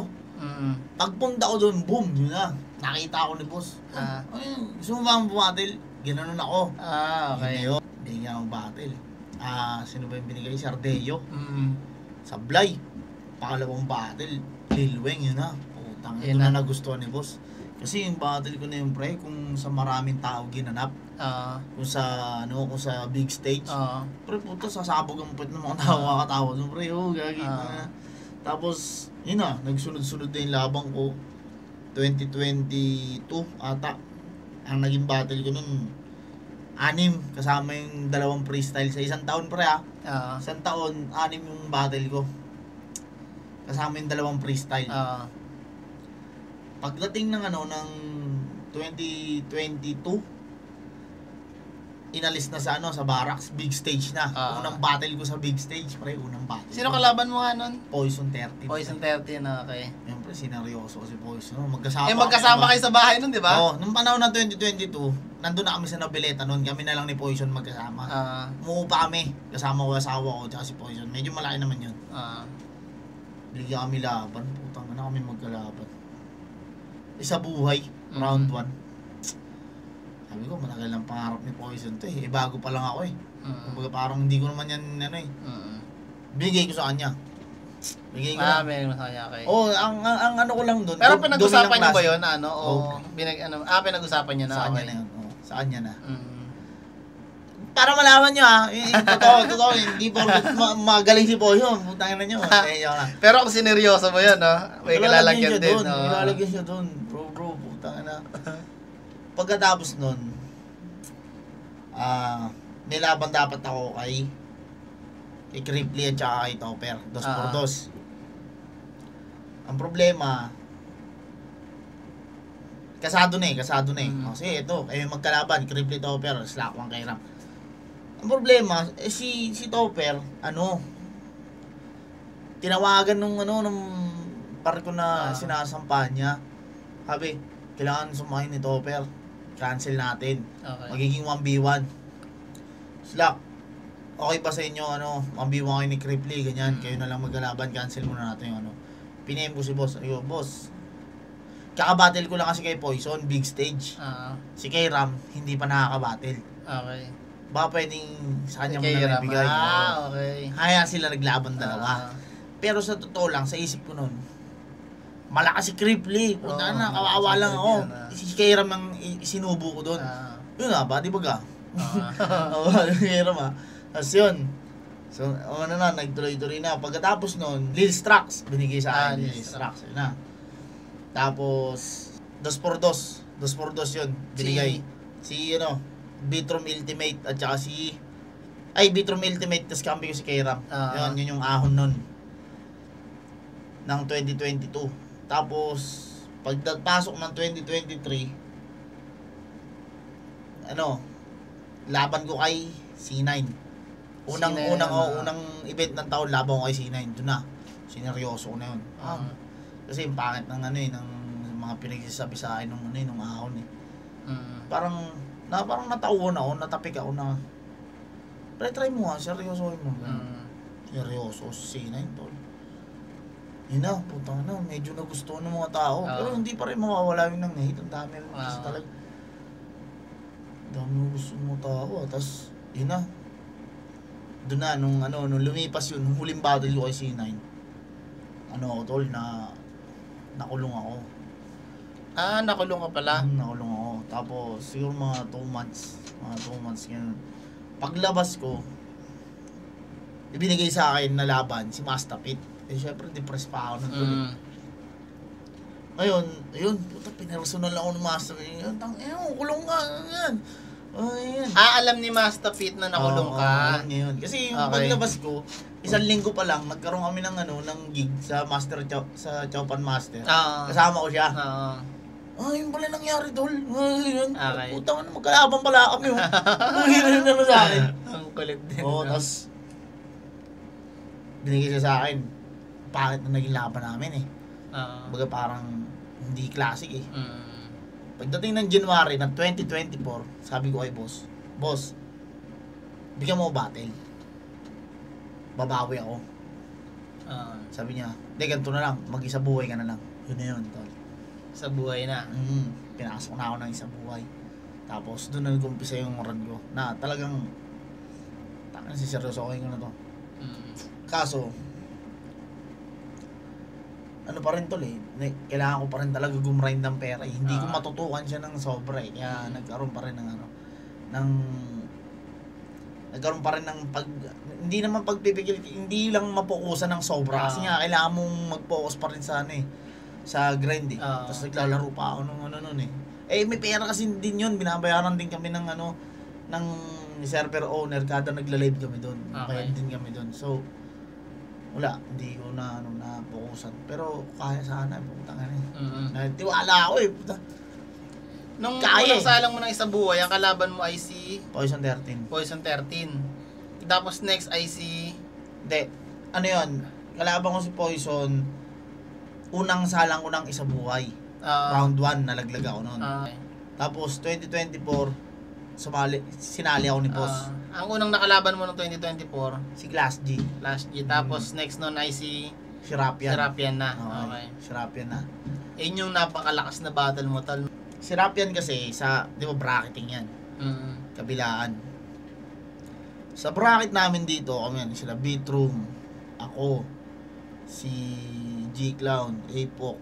Pagpunta ko dun, boom, yun na. Nakita ako ni boss. Gusto mo ba ang battle? Ginanon ako. Okay. Yun, binigyan akong battle. Sino ba yung binigay? Sardeyo. Sablay. Pangalawang battle. Lil Weng, yun na. Putang, ito na nagustuhan ni boss. Kasi yung battle ko na yung pre, kung sa maraming tao ginanap. Kung sa big stage. Pre, puto, sasabog ang puwet ng mga tao kakatawa. So, pre, gagi na. Tapos, yun na, nagsunod-sunod na yung labang ko. 2022 ata. Ang naging battle ko nun, 6 kasama yung 2 freestyle sa isang taon pre isang taon, 6 yung battle ko. Kasama yung 2 freestyle. Pagdating ng ng 2022, inalis na sa sa barracks, big stage na. Unang battle ko sa big stage, pre, unang battle. Sino kalaban mo nun? Poison 30. Poison 30 na, okay. Yan pre, sineryoso kasi Poison. Magkasama. Magkasama kayo sa bahay nun, di ba? Nung panahon ng 2022, nandun na kami sa Noveleta nun, kami na lang ni Poison magkasama. Umuupa kami, kasama ko asawa ko, tsaka si Poison. Medyo malaki naman yun. Bigyan kami laban, putang na kami magkalaban. Isa buhay, round 1. Sabi ko, matagal lang pangarap ni Poison to bago pa lang ako Kumbaga parang hindi ko naman yan binigay ko sa kanya. Binigay ko lang. Binigay mo sa kanya, okay. Ang ko lang doon. Pero pinag-usapan niyo ba yun? Pinag-usapan niyo na. Sa kanya na yun. Sa kanya na. Para malaman nyo totoo, hindi po magaling si Poison. Putangin na nyo. Pero kung sineryoso mo yun, may kalalagyan din. Nilalagyan siya doon. Bro, putangin na. Pagkatapos nun, nilaban dapat ako kay Cripply at saka kay Topper. 2x2. Ang problema, kasado na eh. Kasi ito, kayo magkalaban, Cripply, Topper, Slackwang kay Ram. Ang problema, si Topper, tinawagan nung parko na sinasampa niya. Sabi, kailangan sumahin ni Topper. Cancel natin. Okay. Magiging 1v1. Slack, okay pa sa inyo, 1v1 kayo ni Cripply, ganyan, kayo na lang maglalaban, cancel muna natin yung Pinemo si boss. Ayo, boss. Kaka-battle ko lang kasi kay Poison, big stage. Si kay Ram, hindi pa nakaka-battle. Okay. baka pwedeng sa kanya mo Kay na Hiram. ibigay. Okay. Kaya sila naglaban dalawa. Pero sa totoo lang, sa isip ko nun, malakas si Cripply. Punta na, kawawa lang ako. Si Hiram ang sinubo ko doon. Yun nga ba, di ba ga? Oo, Hiram Tapos yun. So, nagtuloy-tuloy na. Pagkatapos nun, Lil Strax, binigay sa akin. Lil Strax, yun na. Tapos, 2x2. 2x2 yun, binigay. Si Bitrom Ultimate at saka Bitrom Ultimate, tas kampi ko si Hiram. Yun yung ahon nun. Ng 2022. Tapos, pagpasok ng 2023, laban ko kay C9. Unang event ng taon, laban ko kay C9. Doon na. Sineryoso ko na yun. Kasi yung pangit ng ng mga pinagsasabi sa akin nung ahon eh. Parang natauhan ako, natapik ako na try mo seryosohin mo. Seryoso, C9 tol. Yun na, putang na, medyo nagustuhan ng mga tao. Pero hindi pa rin mawawala yung hate. Ang dami rin kasi talaga. Dami mo gusto ng mga tao. Tapos, yun na. Doon na, nung lumipas yun, nung huling battle ko kay C9, tol, nakulong ako. Nakulong ka pala? Nakulong ako. Tapos, siguro mga 2 months. Ganun. Paglabas ko, ibinigay sa akin na laban, si Master Pit. Syempre, depressed pa ako nun tuloy. Ngayon, puta, pinersonal ako ng Master Pit. Kulong ka, yan. Alam ni Master Pit na nakulong ka? Ngayon. Kasi yung paglabas ko, 1 linggo pa lang, nagkaroon kami ng gig sa sa Chowpan Master. Kasama ko siya. Yun pala nangyari, tol. Yun. Puta ka na, magkalaban pala kami. Yun na sa akin. Ang kulit din. Tapos, binigay siya sa akin. Bakit na naging laban namin eh. Baga parang hindi classic eh. Pagdating ng January ng 2024, sabi ko kay boss, bigyan mo battle. Babawi ako. Sabi niya, ganito na lang, mag-isa buhay ka na lang. Yun na yun, tol. Sa buhay na? Pinasok na ako ng isa buhay. Tapos doon na nag-umpisa yung run ko. Na talagang, siseryosohin ko na to. Kaso, pa rin tol eh. Kailangan ko pa rin talaga gumrind ng pera eh. Hindi ko matutukan siya ng sobra eh. Kaya nagkaroon pa rin nagkaroon pa rin ng hindi naman pagpipigil, hindi lang mapokusan ng sobra. Kasi nga, kailangan mong mag-focus pa rin sa sa grind eh. Tapos naglalaro pa ako nun eh. May pera kasi din yun. Binabayaran din kami ng ng server owner kada nagla-live kami doon. Bayad din kami doon. So, wala, hindi ko na-focusan. Pero kaya sana, putang tiwala ako eh. Nung unang salang mo ng isa buhay, ang kalaban mo ay si Poison 13. Tapos next ay si Hindi. Yun? Kalaban ko si Poison. Unang salang ko ng isa buhay. Round 1, nalaglag ako noon. Tapos 2024, sinali ako ni Boss. Ang unang nakalaban mo ng 2024? Si Class G. Tapos next nun ay si Rapian na. Si Rapian na. Yun yung napakalakas na battle mo, tal. Si Rapian kasi, di ba bracketing yan? Kabilaan. Sa bracket namin dito, sila Bitrom, ako, si G-Clown, Apok,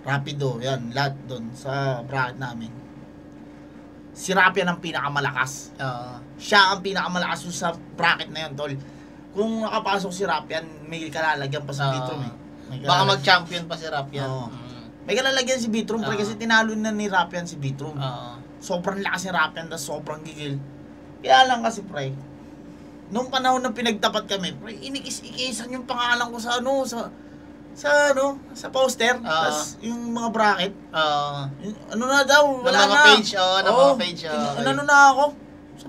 Rapido, yan, lahat doon sa bracket namin. Si Rapian ang pinakamalakas. Siya ang pinakamalakas sa bracket na yun, tol. Kung nakapasok si Rapian, may kalalagyan pa si Bitrom eh. Baka mag-champion pa si Rapian. May kalalagyan si Bitrom pre kasi tinalo na ni Rapian si Bitrom. Sobrang lakas ni Rapian, tapos sobrang gigil. Kaya lang kasi pre, nung panahon na pinagtapat kami, pre, inikis-ikisan yung pangalan ko sa sa poster, tapos yung mga bracket. Na daw, wala na. Page, mga page. Na ako.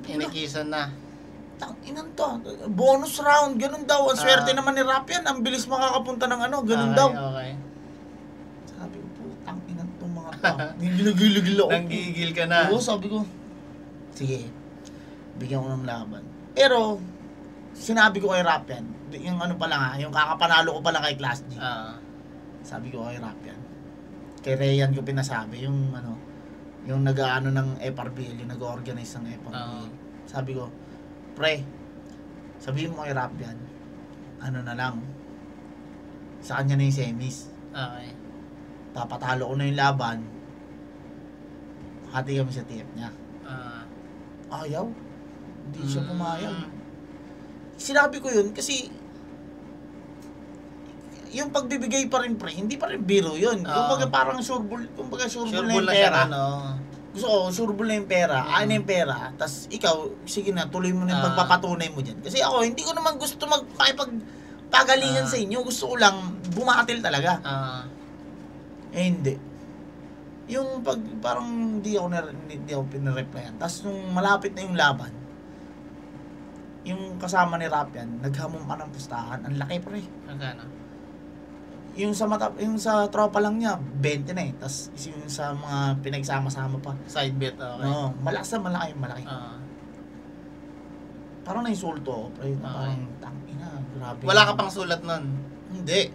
Inikisan na. Tanginan to. Bonus round, ganun daw. Ang swerte naman ni Rapian, ang bilis makakapunta ng ganun daw. Sabi ko, putang inan tong mga to. Gigil ako. Nanggigil ka na. Oo, sabi ko, sige, bigyan ko ng laban. Pero, sinabi ko kay Rapian, yung pa lang yung kakapanalo ko pa lang kay Class G. Sabi ko kay Rapian. Kay Rayan ko pinasabi, yung Yung nag-ano ng FRBL, yung nag-organize ng FRBL. Sabi ko, pre, sabihin mo kay Rapian, ano na lang, sa kanya na yung semis. Okay. Papatalo ko na yung laban, hati kami sa TF niya. Ayaw. Hindi siya pumayag. Sinabi ko yun kasi yung pagbibigay pa rin pre, hindi pa rin biro yun. Kumbaga parang sureball na yung pera. Gusto ko, sureball na yung pera, na yung pera. Tapos ikaw, sige na, tuloy mo na yung pagpapatunay mo dyan. Kasi ako, hindi ko naman gusto magpagalingan sa inyo. Gusto ko lang bumatil talaga. Hindi. Yung parang hindi ako pinareplyan. Tapos nung malapit na yung laban, yung kasama ni Rapian, naghamon pa ng pustahan. Ang laki pre. Magkano? Yung sa tropa lang niya, 20 na eh. Tapos yung sa mga pinagsama-sama pa. Side bet, okay. No, malaki. Parang na-insulto ako pre. Parang, tangina, grabe. Wala ka pang sulat nun? Hindi.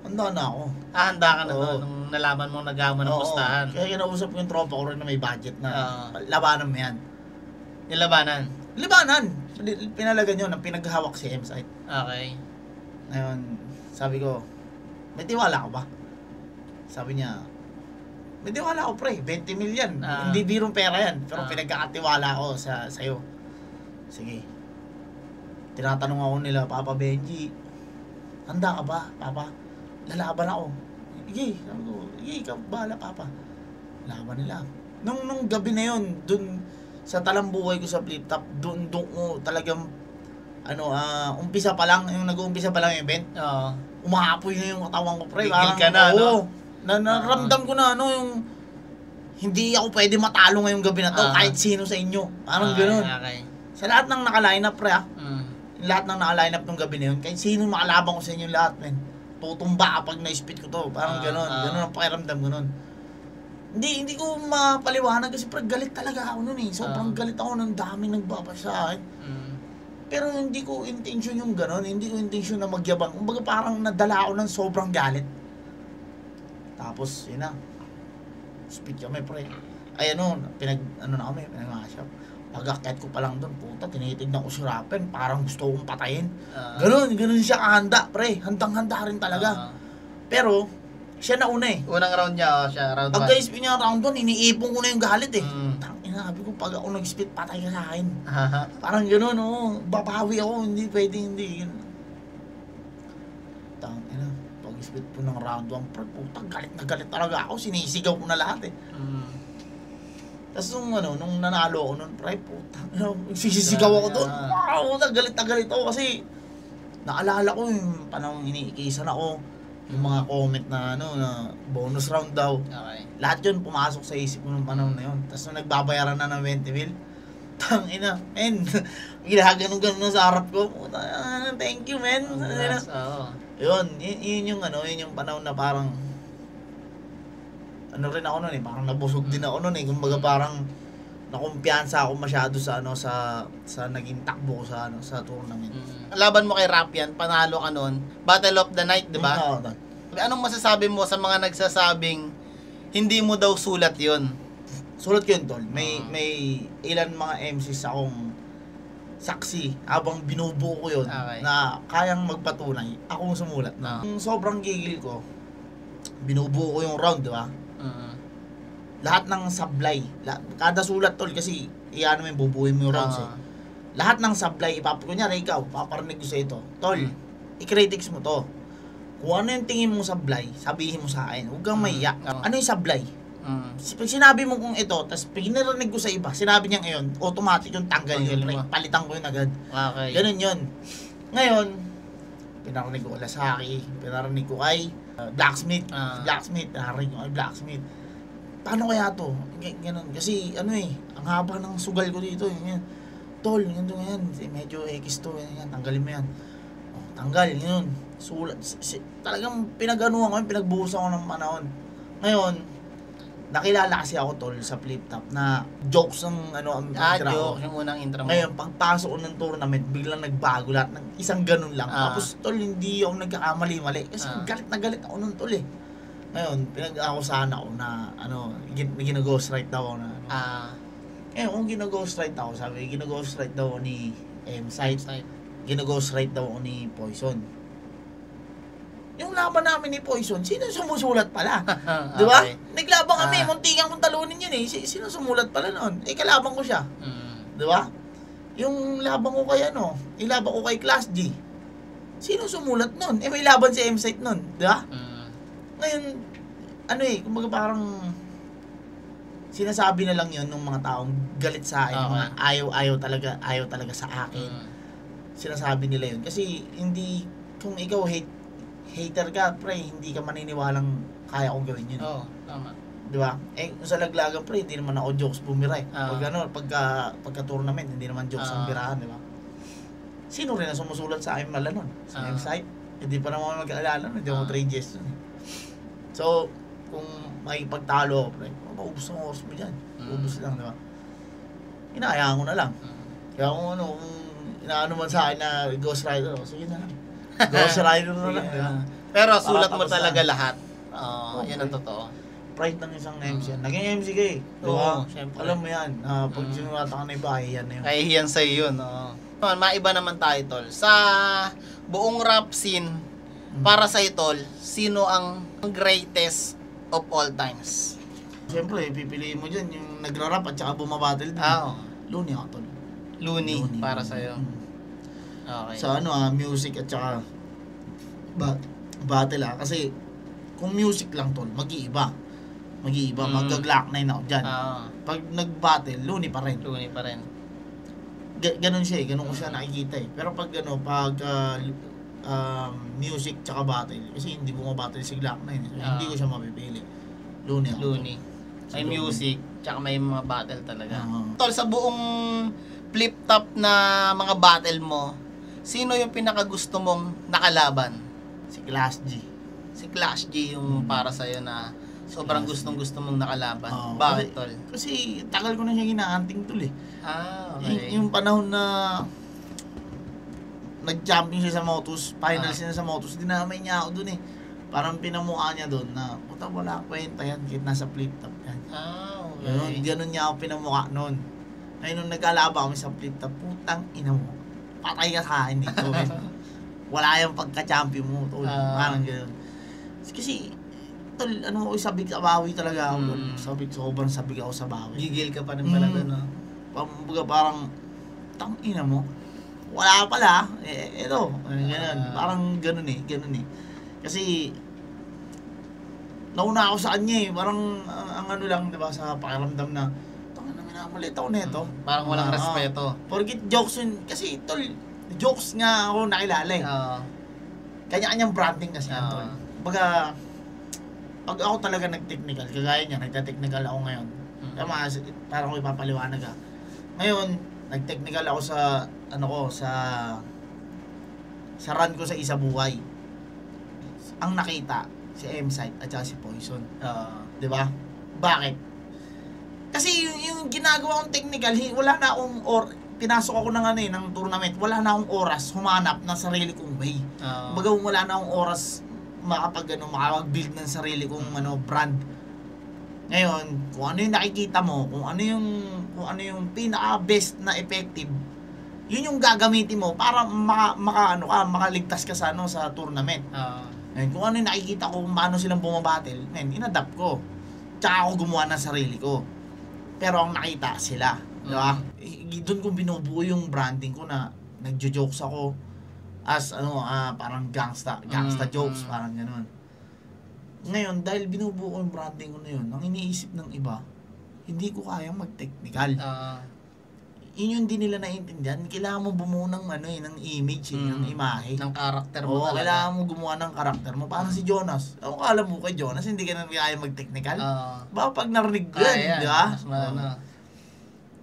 Handa na ako. Handa ka na nun nung nalaman mo naghamon ng pustahan. Kaya kinausap ko yung tropa ko rin na may budget na labanan mo yan. Yung labanan? Labanan! Pinalagan yun, ang pinaghawak si M-Site. Okay. Ngayon, sabi ko, may tiwala ka ba? Sabi niya, may tiwala ako pre, 20 million. Hindi birong pera yan, pero pinagkakatiwala ako sa'yo. Sige. Tinatanong ako nila, Papa Benji, handa ka ba, Papa? Lalaban ako. Sige, sabi ko, sige, ikaw bahala, Papa. Laban nila. Nung gabi na yun, dun sa talambuhay ko sa flip top, dun ko talagang umpisa pa lang, yung nag-uumpisa pa lang yung event. Umaapoy na yung katawan ko, pre. Gigil ka na, no? Naramdam ko na, yung hindi ako pwede matalo ngayong gabi na to, kahit sino sa inyo. Parang gano'n. Okay. Sa lahat ng naka-line up, pre, lahat ng naka-line up ng gabi na yun, kahit sino makalaban ko sa inyo lahat, men. Tutumba kapag na-spit ko to. Parang gano'n. Gano'n ang pakiramdam ko nun. Hindi ko mapaliwanag kasi pre, galit talaga ako nun eh. Sobrang galit ako ng daming nagbabasa sa akin. Pero hindi ko intention yung gano'n. Hindi ko intention na magyabang. Kumbaga parang nadala ako ng sobrang galit. Tapos, yun na. Spit kami pre. Ay pinag-shop. Pag-akyat ko pa lang doon, puta, tinitignan ko si Rapen, parang gusto kong patayin. Ganun siya kahanda, pre. Handang-handa rin talaga. Pero, siya na una eh. Unang round niya, siya, round 1. Pag guys, niya round 1, iniipon ko na yung galit eh. Tangina, sabi ko, pag ako nag-spit, patay ka sa akin. Parang gano'n, babawi ako, hindi pwede, hindi. Tangina, pag-spit po ng round 1, pre, puta, galit na galit talaga ako, sinisigaw ko na lahat eh. Tapos nung nanalo ako nun, pre, puta, sisisigaw ako doon. Wow, galit na galit ako kasi naalala ko yung panahon iniikisan ako, yung mga comment na na bonus round daw. Okay. Lahat yun pumasok sa isip ko nung panahon na yun. Tapos nung nagbabayaran na ng 20 mil, tangina, men, ginaganon-ganon na sa harap ko. Puta, thank you, men. Yun yung yun yung panahon na parang rin ako nun eh, parang nabusog din ako nun eh. Kumbaga parang nakumpiyansa ako masyado sa sa naging takbo ko sa tournament. Laban mo kay Rapian, panalo ka nun, Battle of the Night, di ba? Anong masasabi mo sa mga nagsasabing hindi mo daw sulat yun? Sulat ko yun, tol. May ilan mga MCs akong saksi habang binubuo ko yun na kayang magpatunay akong sumulat na. Sobrang gigil ko, binubuo ko yung round, di ba? Lahat ng sablay, kada sulat tol kasi iyan mo yung bubuhin mo yung rounds eh. Lahat ng sablay, kunyari ikaw, paparinig ko sa ito, tol, i-critics mo to. Kung ano yung tingin mo sablay, sabihin mo sa akin, huwag kang maiyak. Ano yung sablay? Pag sinabi mo kung ito, tapos pinarinig ko sa iba, sinabi niya ngayon, automatic yung tanggal yun, palitan ko yun agad. Okay. Ganun yun. Ngayon, pinarinig ko Lasaki, pinarinig ko kay Blacksmith, pinarinig ko kay Blacksmith. Paano kaya to? Ganun. Kasi ang haba ng sugal ko dito. Yan. Tol, ganito yan. Medyo X to. Yan. Tanggalin mo yan. Tanggal, yun. Sulat. Talagang pinag-anuhan ko, pinagbuhusan ko ng panahon. Ngayon, nakilala kasi ako tol sa flip top na jokes ng jokes yung unang intro mo. Ngayon, pagpasok ko ng tournament, biglang nagbago lahat ng isang ganun lang. Tapos tol, hindi ako nagkakamali-mali. Kasi galit na galit ako nun tol eh. Ngayon, pinag-akusahan ako na, gina-ghostwrite daw ako na, kung gina-ghostwrite ako, sabi, gina-ghostwrite daw ako ni M-Site, gina-ghostwrite daw ako ni Poison. Yung laban namin ni Poison, sino sumusulat pala? Di ba? Okay. Naglaban kami, muntikan kong talunin yun eh. Sino sumulat pala noon? Kalaban ko siya. Di ba? Yung laban ko kay ilaban ko kay Class G. Sino sumulat noon? May laban si M-Site noon. Di ba? Ngayon, kumbaga parang sinasabi na lang yun ng mga taong galit sa akin, mga ayaw talaga sa akin. Sinasabi nila yun. Kasi hindi, kung ikaw hater ka, pre, hindi ka maniniwalang kaya kong gawin yun. Tama. Di ba? Sa laglagan, pre, hindi naman ako jokes bumira eh. Pagka tournament, hindi naman jokes ang birahan, di ba? Sino rin na sumusulat sa akin mala nun? Sa M-Site? Hindi pa naman mag-aalala nun, hindi ako 3 years nun eh. So, kung may pagtalo ako, pre, maubos ang oras mo dyan. Maubos lang, di ba? Inayaan ko na lang. Kaya kung inaano man sa akin na Ghost Rider, sige na lang. Ghost Rider na lang, di ba? Pero sulat mo talaga lahat. Yan ang totoo. Pride ng isang MC yan. Naging MC ka eh. Di ba? Alam mo yan. Pag sinulatan ka na iba, kahihiyan na yun. Kahihiyan sa'yo yun. Maiba naman tayo, tol. Sa buong rap scene, para sa'yo, tol, sino ang greatest of all times? Siyempre, pipiliin mo dyan yung nagra-rap at saka bumabattle din. Looney ako, tol. Looney, para sa'yo. Okay. Sa music at saka battle kasi kung music lang, tol, mag-iiba. Mag-Glock 9 ako dyan. Pag nag-battle, Looney pa rin. Ganon siya eh, ganon ko siya nakikita eh. Pero pag music tsaka battle, kasi hindi bumabattle si Glock 9 so hindi ko siya mapipili. Looney. May music, tsaka may mga battle talaga. Tol, sa buong flip top na mga battle mo, sino yung pinakagusto mong nakalaban? Si Class G. Si Clash G yung para sa'yo na sobrang gustong-gusto mong nakalaban. Bakit, tol? Kasi tagal ko na siya ginaanting, tol eh. Okay. Yung panahon na nag-champion siya sa Motus, finals siya sa Motus, dinamay niya ako dun eh. Parang pinamukha niya dun na, puta, wala kwenta yan, kahit nasa flip top yan. Okay. Ganun niya ako pinamukha nun. Ngayon nung nagkalaba kami sa flip top, putang ina mo, patay ka sa akin dito. Wala yung pagka-champion mo, tol. Parang gano'n. Kasi, tol, sabik abawi talaga ako. Sobrang sabik ako sa bawi. Gigil ka pa rin pala doon, no? Parang, tang ina mo, wala pala. Ito, gano'n. Parang gano'n eh. Kasi, nauna ako sa kanya eh. Parang, ang lang, diba, sa pakiramdam na, tanga na minamalit ako nito. Parang walang respeto. Forget jokes yun. Kasi, tol, jokes nga ako nakilala eh. Kanya-kanyang branding kasi yan, tol. Baga, pag ako talaga nag-technical, kagaya niya, nagta-technical ako ngayon. Tama, parang ko ipapaliwanag ah. Ngayon, nag-technical ako sa, sa run ko sa Isa Buhay. Ang nakita, si M-Site at saka si Poison. Diba? Bakit? Kasi yung ginagawa kong technical, wala na akong pinasok ako ng tournament, wala na akong oras humanap ng sarili kong way. Baga wala na akong oras makapag-build ng sarili kong brand. Ngayon, kung ano yung nakikita mo, kung ano yung pinaka-best na effective, yun yung gagamitin mo para makaligtas ka sa tournament. Ngayon, kung ano yung nakikita ko kung paano silang bumabattle, inadapt ko. Tsaka ako gumawa ng sarili ko. Pero ang nakita sila. Diba? Doon ko binubuo yung branding ko na nagjo-jokes ako as parang gangsta jokes, parang gano'n. Ngayon, dahil binubuo ko yung branding ko na yun, ang iniisip ng iba, hindi ko kayang mag-technical. Yun yung hindi nila naiintindihan. Kailangan mo bumuo ng ng image, ng imahe. Ng karakter mo talaga. Kailangan mo gumawa ng karakter mo. Parang si Jonas. Ako alam mo kay Jonas, hindi ka na kaya mag-technical. Baka pag narinig ko yan, di ba?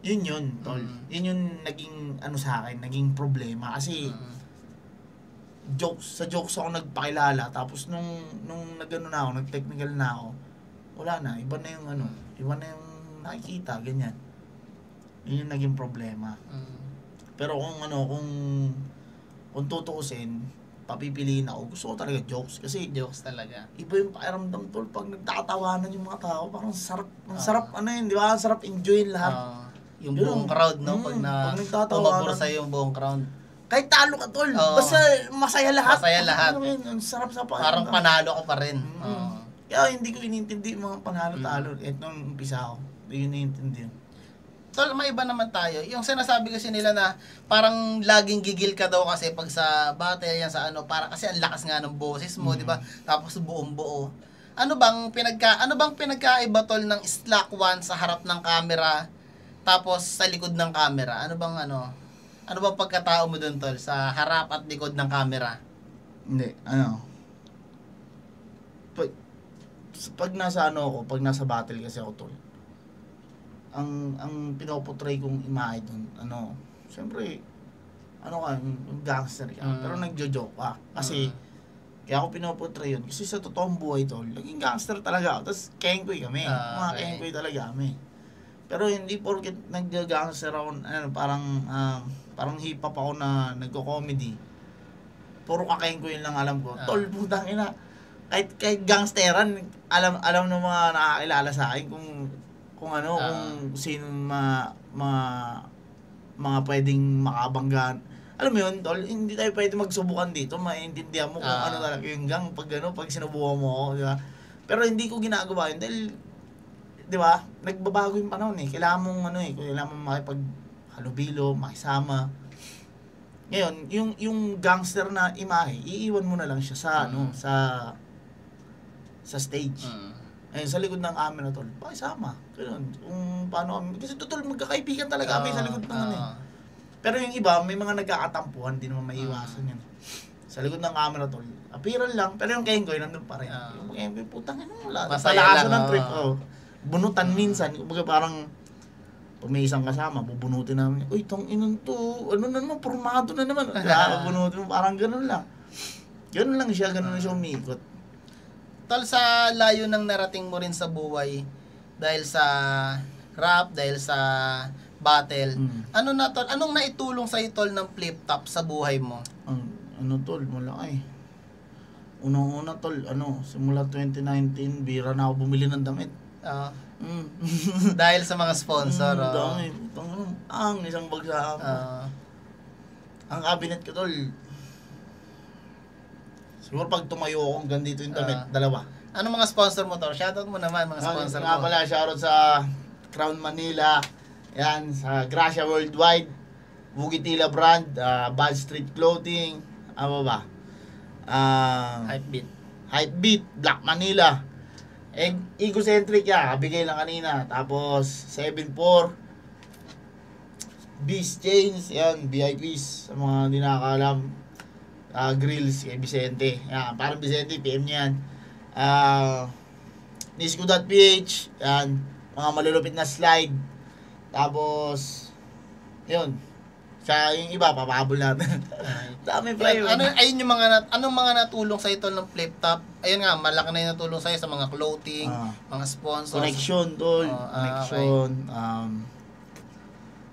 Yun, tol. Yun yung naging, sa akin, naging problema. Kasi, sa jokes ako nagpakilala. Tapos, nung nag-technical na ako, wala na. Iba na yung nakikita, ganyan. Yun yung naging problema. Pero kung tutuusin, papipiliin ako, gusto ko talaga jokes. Kasi jokes talaga. Iba yung pakiramdam tol pag nagtatawanan yung mga tao. Parang sarap, ano yun, di ba? Sarap enjoyin lahat. Yung buong crowd, no? Pag pumabor sa'yo yung buong crowd. Kahit talo ka tol, basta masaya lahat. Masaya lahat. Ang sarap sa pakiramdam. Parang panalo ka pa rin. Kaya hindi ko inintindi yung mga panalo-talo. Nung umpisa ako, hindi ko inintindi yun. Tol, may iba naman tayo. Yung sinasabi kasi nila na parang laging gigil ka daw kasi pag sa battle yan sa para kasi ang lakas nga ng boses mo, di ba? Tapos buong buo. Ano bang pinagkaiba tol ng Slack 1 sa harap ng camera tapos sa likod ng camera? Ano bang pagkatao mo doon tol sa harap at likod ng camera? Hindi, pag nasa pag nasa battle kasi ako tol, ang pinoportray kong imahe doon, siyempre, gangster ka, pero nagjo-joke ka. Kasi, kaya ako pinoportray yun. Kasi sa totoong buhay tol, naging gangster talaga ako. Tapos, kengkoy kami. Mga kengkoy talaga kami. Pero hindi porket nagjo-gangster ako, parang hip-hop ako na nagko-comedy. Puro kakengkoy lang alam ko. Tol, putang ina. Kahit gangsteran, alam ng mga nakakilala sa akin kung sino mga pwedeng makabanggaan. Alam mo yun, tol, hindi tayo pwede magsubukan dito, maintindihan mo kung ano talaga yung gang pag sinubukan mo ako, di ba? Pero hindi ko ginagawa yun dahil, di ba, nagbabago yung panahon eh. Kailangan mong kailangan mong makipaghalubilo, makisama. Ngayon, yung gangster na imahe, iiwan mo na lang siya sa stage. Ayun, sa likod ng amin na tol, pakisama. Ganun. Kung paano kami, kasi totoo magkakaibigan talaga kami sa likod ng Pero yung iba, may mga nagkakatampuhan, di naman maiiwasan yan. Sa likod ng camera tol, apiran lang, pero yung kengkoy nandun pa rin. Yung kengkoy, putang palakasan ng trip. Bunutan minsan, kumbaga parang, pag may isang kasama, bubunutin namin, uy, tong inon to, ano na naman, formado na naman. Bubunutin mo, parang ganun lang. Ganun lang siya umikot. Tol, sa layo ng narating mo rin sa buhay, dahil sa rap, dahil sa battle, anong naitulong sa'yo tol ng flip top sa buhay mo? Tol, malaki. Unang-una tol, simula 2019, bira na ako bumili ng damit. Dahil sa mga sponsor. Dami. Ang isang bagsa ako. Ang cabinet ko tol, siguro pag tumayo ako hanggang dito yung damit, dalawa. Anong mga sponsor mo to? Shoutout mo naman mga sponsor mo. Nga pala, shoutout sa Crown Manila, yan, sa Gracia Worldwide, Bugitila Brand, Bad Street Clothing, ano ba? Hypebeat, Black Manila, Egocentric bigay lang kanina. Tapos, 7-4, Beast Chains, yan, VIPs, sa mga hindi nakakalam. Grills kay Vicente. Yan, parang Vicente, PM niya yan. Nisco.ph, yan, mga malulupit na slide. Tapos, yun. Sa yung iba, papabol natin. Dami pa yun. Ayun yung anong mga natulong sa ito ng flip top? Ayun nga, malaki na yung natulong sa'yo sa mga clothing, mga sponsors. Connection, tol. Connection. Okay.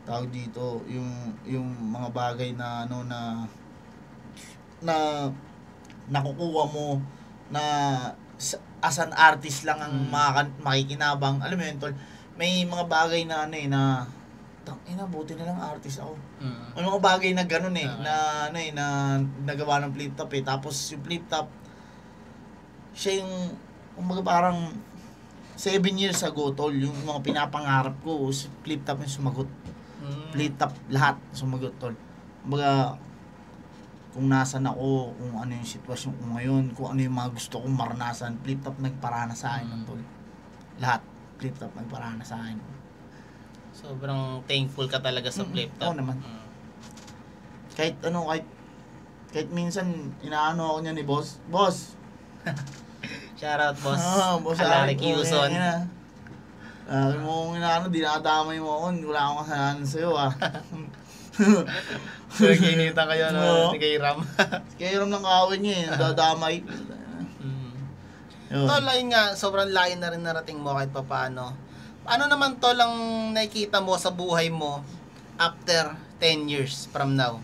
Tawag dito, yung mga bagay na na nakukuha mo na as an artist lang ang makikinabang. Alam mo yun, tol, may mga bagay na buti na lang artist ako. May mga bagay na gano'n na nagawa ng flip top Tapos yung flip top, siya yung, kumbaga parang 7 years ago, tol, yung mga pinapangarap ko, flip top yung sumagot. Flip top, lahat sumagot, tol. Kumbaga, kung nasan ako, kung ano yung sitwasyon ko ngayon, kung ano yung mga gusto kong maranasan, flip top nagparana sa akin tol. Lahat, flip top nagparana sa akin. Sobrang thankful ka talaga sa flip top. Oo naman. Kahit minsan inaano ako niya ni boss. Boss. Shoutout boss. Boss Alaric Yuson. Kung inaano, dinadamay mo ako, wala akong kasalanan sa'yo So, kinita kayo ni kay Ram. Kay Ram ng kaawin niya dadamay. Tol, ayun nga, sobrang layo na rin narating mo kahit papaano. Ano naman tol ang nakikita mo sa buhay mo after 10 years from now?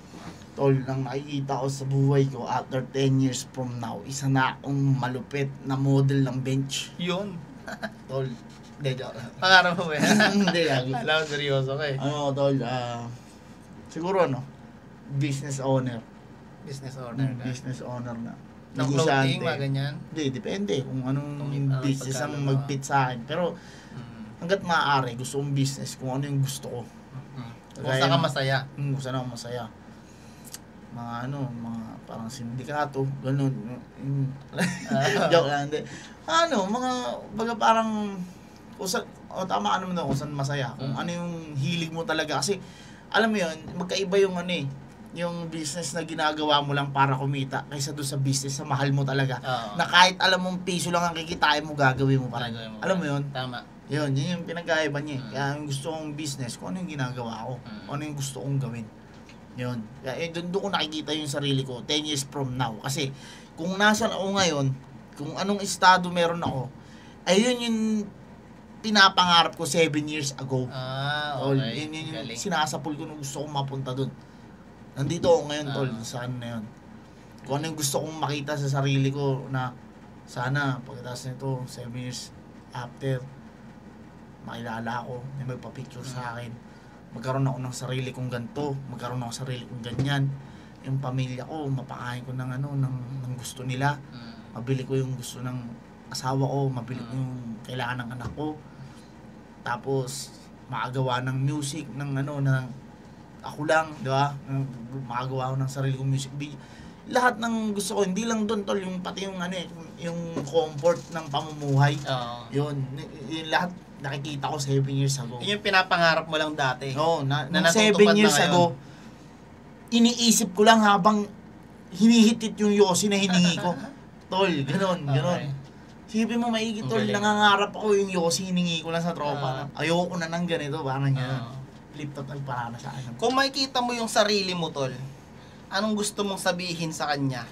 Tol, nang nakikita ko sa buhay ko after 10 years from now, isa na akong malupit na model ng bench. Yun. Tol, hindi, joke. Pangarap mo ba yan? Hindi, lagi. Alam, seryoso ka eh. Ano, tol, siguro business owner. Business owner ka. Business owner na. Ng clothing, mga ganyan? Hindi, depende kung anong Kung business ang mag-fit sa akin. Pero, hanggat maaari, gusto kong business, kung ano yung gusto ko. Kung saan ka masaya. Kung saan ako masaya. Mga mga parang sindikato, ganun. Joke lang, hindi. Baga parang, tama ka naman kung saan masaya. Kung ano yung hilig mo talaga. Kasi, alam mo yun, magkaiba yung yung business na ginagawa mo lang para kumita kaysa doon sa business na mahal mo talaga. Na kahit alam mong piso lang ang kikitain mo, gagawin mo pa rin. Alam mo yun? Tama. Yun yung pinagkaiba niya. Kaya yung gusto kong business, kung ano yung ginagawa ko, kung ano yung gusto kong gawin. Yun. Kaya doon ko nakikita yung sarili ko 10 years from now. Kasi kung nasan ako ngayon, kung anong estado meron ako, ayun yung pinapangarap ko 7 years ago. Okay. Yun yung sinasapul ko nung gusto kong mapunta doon. Nandito ako ngayon, tol, saan na yun. Kung ano yung gusto kong makita sa sarili ko na sana pagkatapos nito 7 years after, makilala ako, may magpa-picture sa akin. Magkaroon ako ng sarili kong ganito, magkaroon ako ng sarili kong ganyan. Yung pamilya ko, mapakain ko ng ng gusto nila. Mabili ko yung gusto ng asawa ko, mabili ko yung kailangan ng anak ko. Tapos makagawa ng music ng ako lang, di ba? Makagawa ko ng sarili kong music video. Lahat ng gusto ko, hindi lang doon, tol, yung pati yung yung comfort ng pamumuhay. Yun lahat nakikita ko 7 years ago. Yun yung pinapangarap mo lang dati. Oo, na 7 years ago, iniisip ko lang habang hinihitit yung yosi na hiningi ko. Tol, gano'n. Sipin mo maigi, tol, nangangarap ako yung yosi hiningi ko lang sa tropa. Ayoko na ng ganito, parang gano'n. Flip-top nagparana sa akin. Kung makikita mo yung sarili mo, tol, anong gusto mong sabihin sa kanya?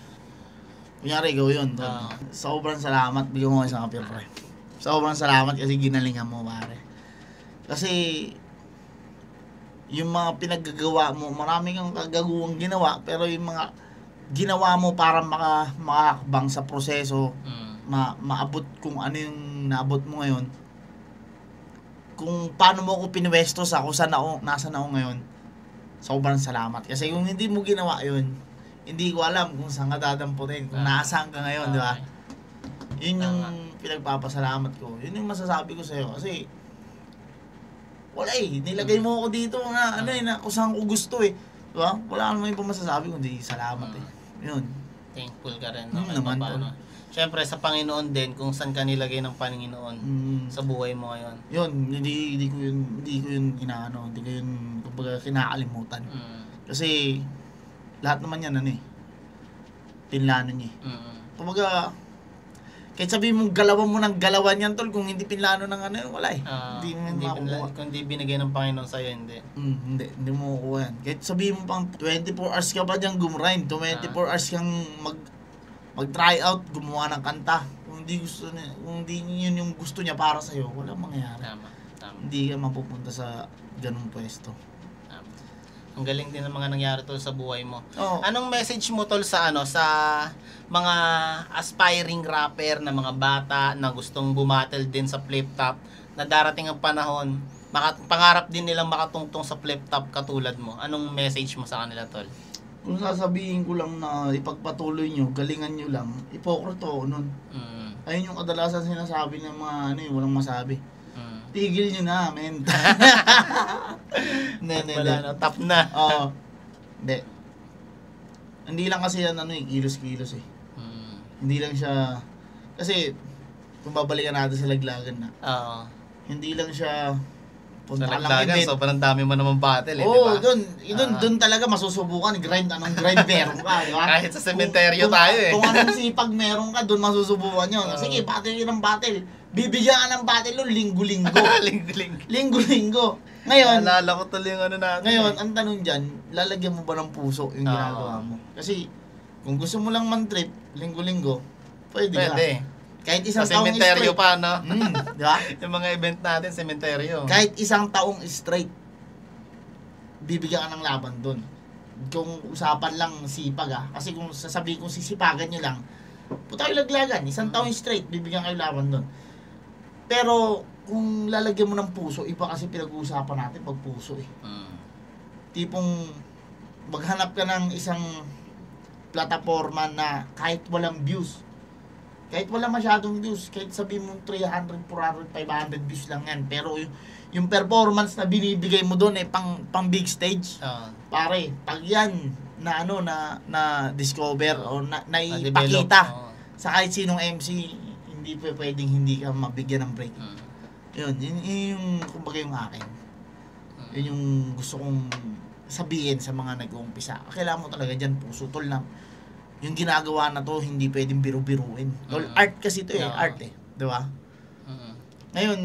Kunyari, ikaw yun, tol. Sobrang salamat, bigyan mo isang kapir, pre. Sobrang salamat kasi ginalingan mo, pare. Kasi, yung mga pinaggagawa mo, marami kang kagaguwang ginawa, pero yung mga ginawa mo para makakabang sa proseso, maabot kung ano yung naabot mo ngayon, kung paano mo ako pinwesto sa kung nasan ako ngayon, sobrang salamat. Kasi kung hindi mo ginawa yun, hindi ko alam kung saan ka dadamputin, kung nasaan ka ngayon, di ba? Yun yung pinagpapasalamat ko. Yun yung masasabi ko sa'yo. Kasi, wala nilagay mo ako dito na, na kung saan ko gusto Di ba? Wala naman yung masasabi kundi salamat Yun. Thankful ka rin. Naman paano. Siyempre, sa Panginoon din, kung saan ka nilagay ng Panginoon sa buhay mo ngayon. Yun, hindi ko yun hindi ko yun, kumbaga, kinakalimutan. Kasi, lahat naman yan, pinlano niya. Kumbaga, kahit sabihin mong galawan mo ng galawan yan, tol, kung hindi pinlano ng wala hindi makukuha. Kung hindi binigay ng Panginoon sa'yo, hindi. Hindi mo makukuha yan. Kahit sabihin mo pang 24 hours ka pa dyan gumrind, 24 hours kang mag-try out, gumawa ng kanta. Kung hindi yun yung gusto niya para sa'yo, walang mangyayari. Tama. Hindi ka mapupunta sa ganung pwesto. Ang galing din ng mga nangyari tol sa buhay mo. Oh. Anong message mo tol sa sa mga aspiring rapper na mga bata na gustong bumattle din sa flip top na darating ang panahon, pangarap din nilang makatungtong sa flip top katulad mo. Anong message mo sa kanila tol? Kung sasabihin ko lang na ipagpatuloy nyo, galingan nyo lang, ipokrito nun. Ayun yung kadalasan sinasabi ng mga walang masabi. Tigil nyo na, men. Tap na. Oo. Hindi lang kasi yan, kilos-kilos Hindi lang siya, kasi, kung babalikan natin sa laglagan na. Hindi lang siya, punta sa laglagan, sobrang dami mo naman battle diba? Doon talaga masusubukan, anong grind meron ka, diba? Kahit sa sementeryo tayo Kung anong sipag meron ka, doon masusubukan yun. Sige, battle yun ng battle. Bibigyan ka ng battle nun, linggo-linggo. Linggo-linggo. Ngayon, naalala ko tuloy yung natin. Ngayon, ang tanong dyan, lalagyan mo ba ng puso yung ginagawa mo? Kasi, kung gusto mo lang man-trip, linggo-linggo, pwede ka. Kahit isang taong straight. Sementeryo pa, no? Di ba? Yung mga event natin, sementeryo. Kahit isang taong straight, bibigyan ka ng laban doon. kung usapan lang sipag kasi kung sasabihin kong sisipagan nyo lang, puta kayo laglagan, isang taon straight, bibigyan kayo laban doon. Pero, kung lalagyan mo ng puso, iba kasi pinag-uusapan natin pag puso Tipong, maghanap ka ng isang plataforma na kahit walang views, kahit wala masyadong views, kahit sabihin mo 300, 400, 500 views lang yan, pero yung performance na binibigay mo doon pang big stage. Pare, pag yan na na discover o naipakita sa kahit sinong MC, hindi pwedeng hindi ka mabigyan ng break. Yun yung kumbaga yung akin. Yun yung gusto kong sabihin sa mga nag-uumpisa. Kailangan mo talaga dyan puso, tol, na yung ginagawa na to hindi pwedeng biru-biruin. Tol, art kasi to art di ba? Ngayon,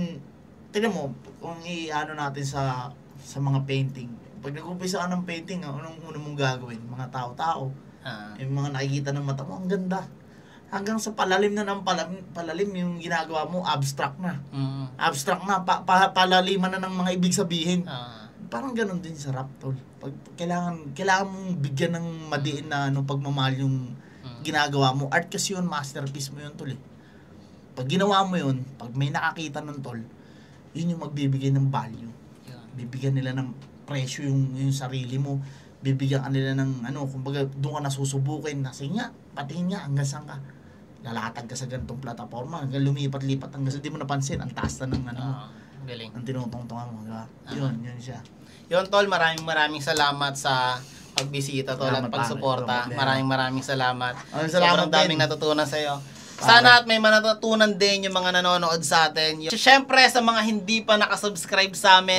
tignan mo kung i-ano natin sa mga painting. Pag nag-umpisa ka ng painting, anong una mong gagawin? Mga tao-tao. Yung mga nakikita ng mata mo, ang ganda. Hanggang sa palalim na ng palalim yung ginagawa mo, abstract na. Abstract na, palaliman na ng mga ibig sabihin. Parang ganun din sa rap, tol. Pag kailangan mong bigyan ng madiin na pagmamahal yung ginagawa mo. Art kasi yun, masterpiece mo yun, tol. Pag ginawa mo yun, pag may nakakita nun, tol, yun yung magbibigay ng value. Bibigyan nila ng presyo yung sarili mo. Bibigyan ka nila ng kumbaga doon ka nasusubukin. Sige nga, patingin nga, hanggang saan ka. Lalatag ka sa ganitong plataforma, hanggang lumipat-lipat hanggang sa di mo napansin, ang taas na ng galing. Ang tinutungtungan mo, diba? Yun siya. Yun, tol, maraming salamat sa pagbisita, tol, at pagsuporta. Maraming salamat. Sobrang daming natutunan sa iyo. Sana at may manatutunan din yung mga nanonood sa atin. Siyempre, sa mga hindi pa nakasubscribe sa amin,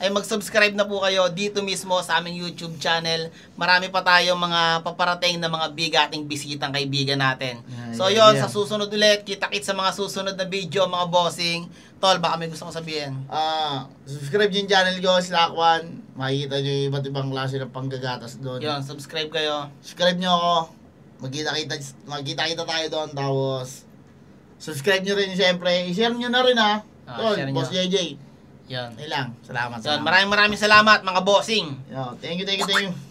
ay mag-subscribe na po kayo dito mismo sa aming YouTube channel. Marami pa tayong mga paparating na mga bigating bisitang kaibigan natin. So yun, sa susunod ulit, kita-kits sa mga susunod na video, mga bossing. Tol, baka may gusto kong sabihin. Subscribe yung channel ko, Slack1. Makikita nyo yung iba't ibang klase ng panggagatas doon. Yun, subscribe kayo. Subscribe nyo ako. Magkita-kita tayo doon, tapos subscribe nyo rin siyempre. I-share nyo na rin Tol, Boss JJ. Yan. Salamat. Maraming salamat mga bossing. Thank you.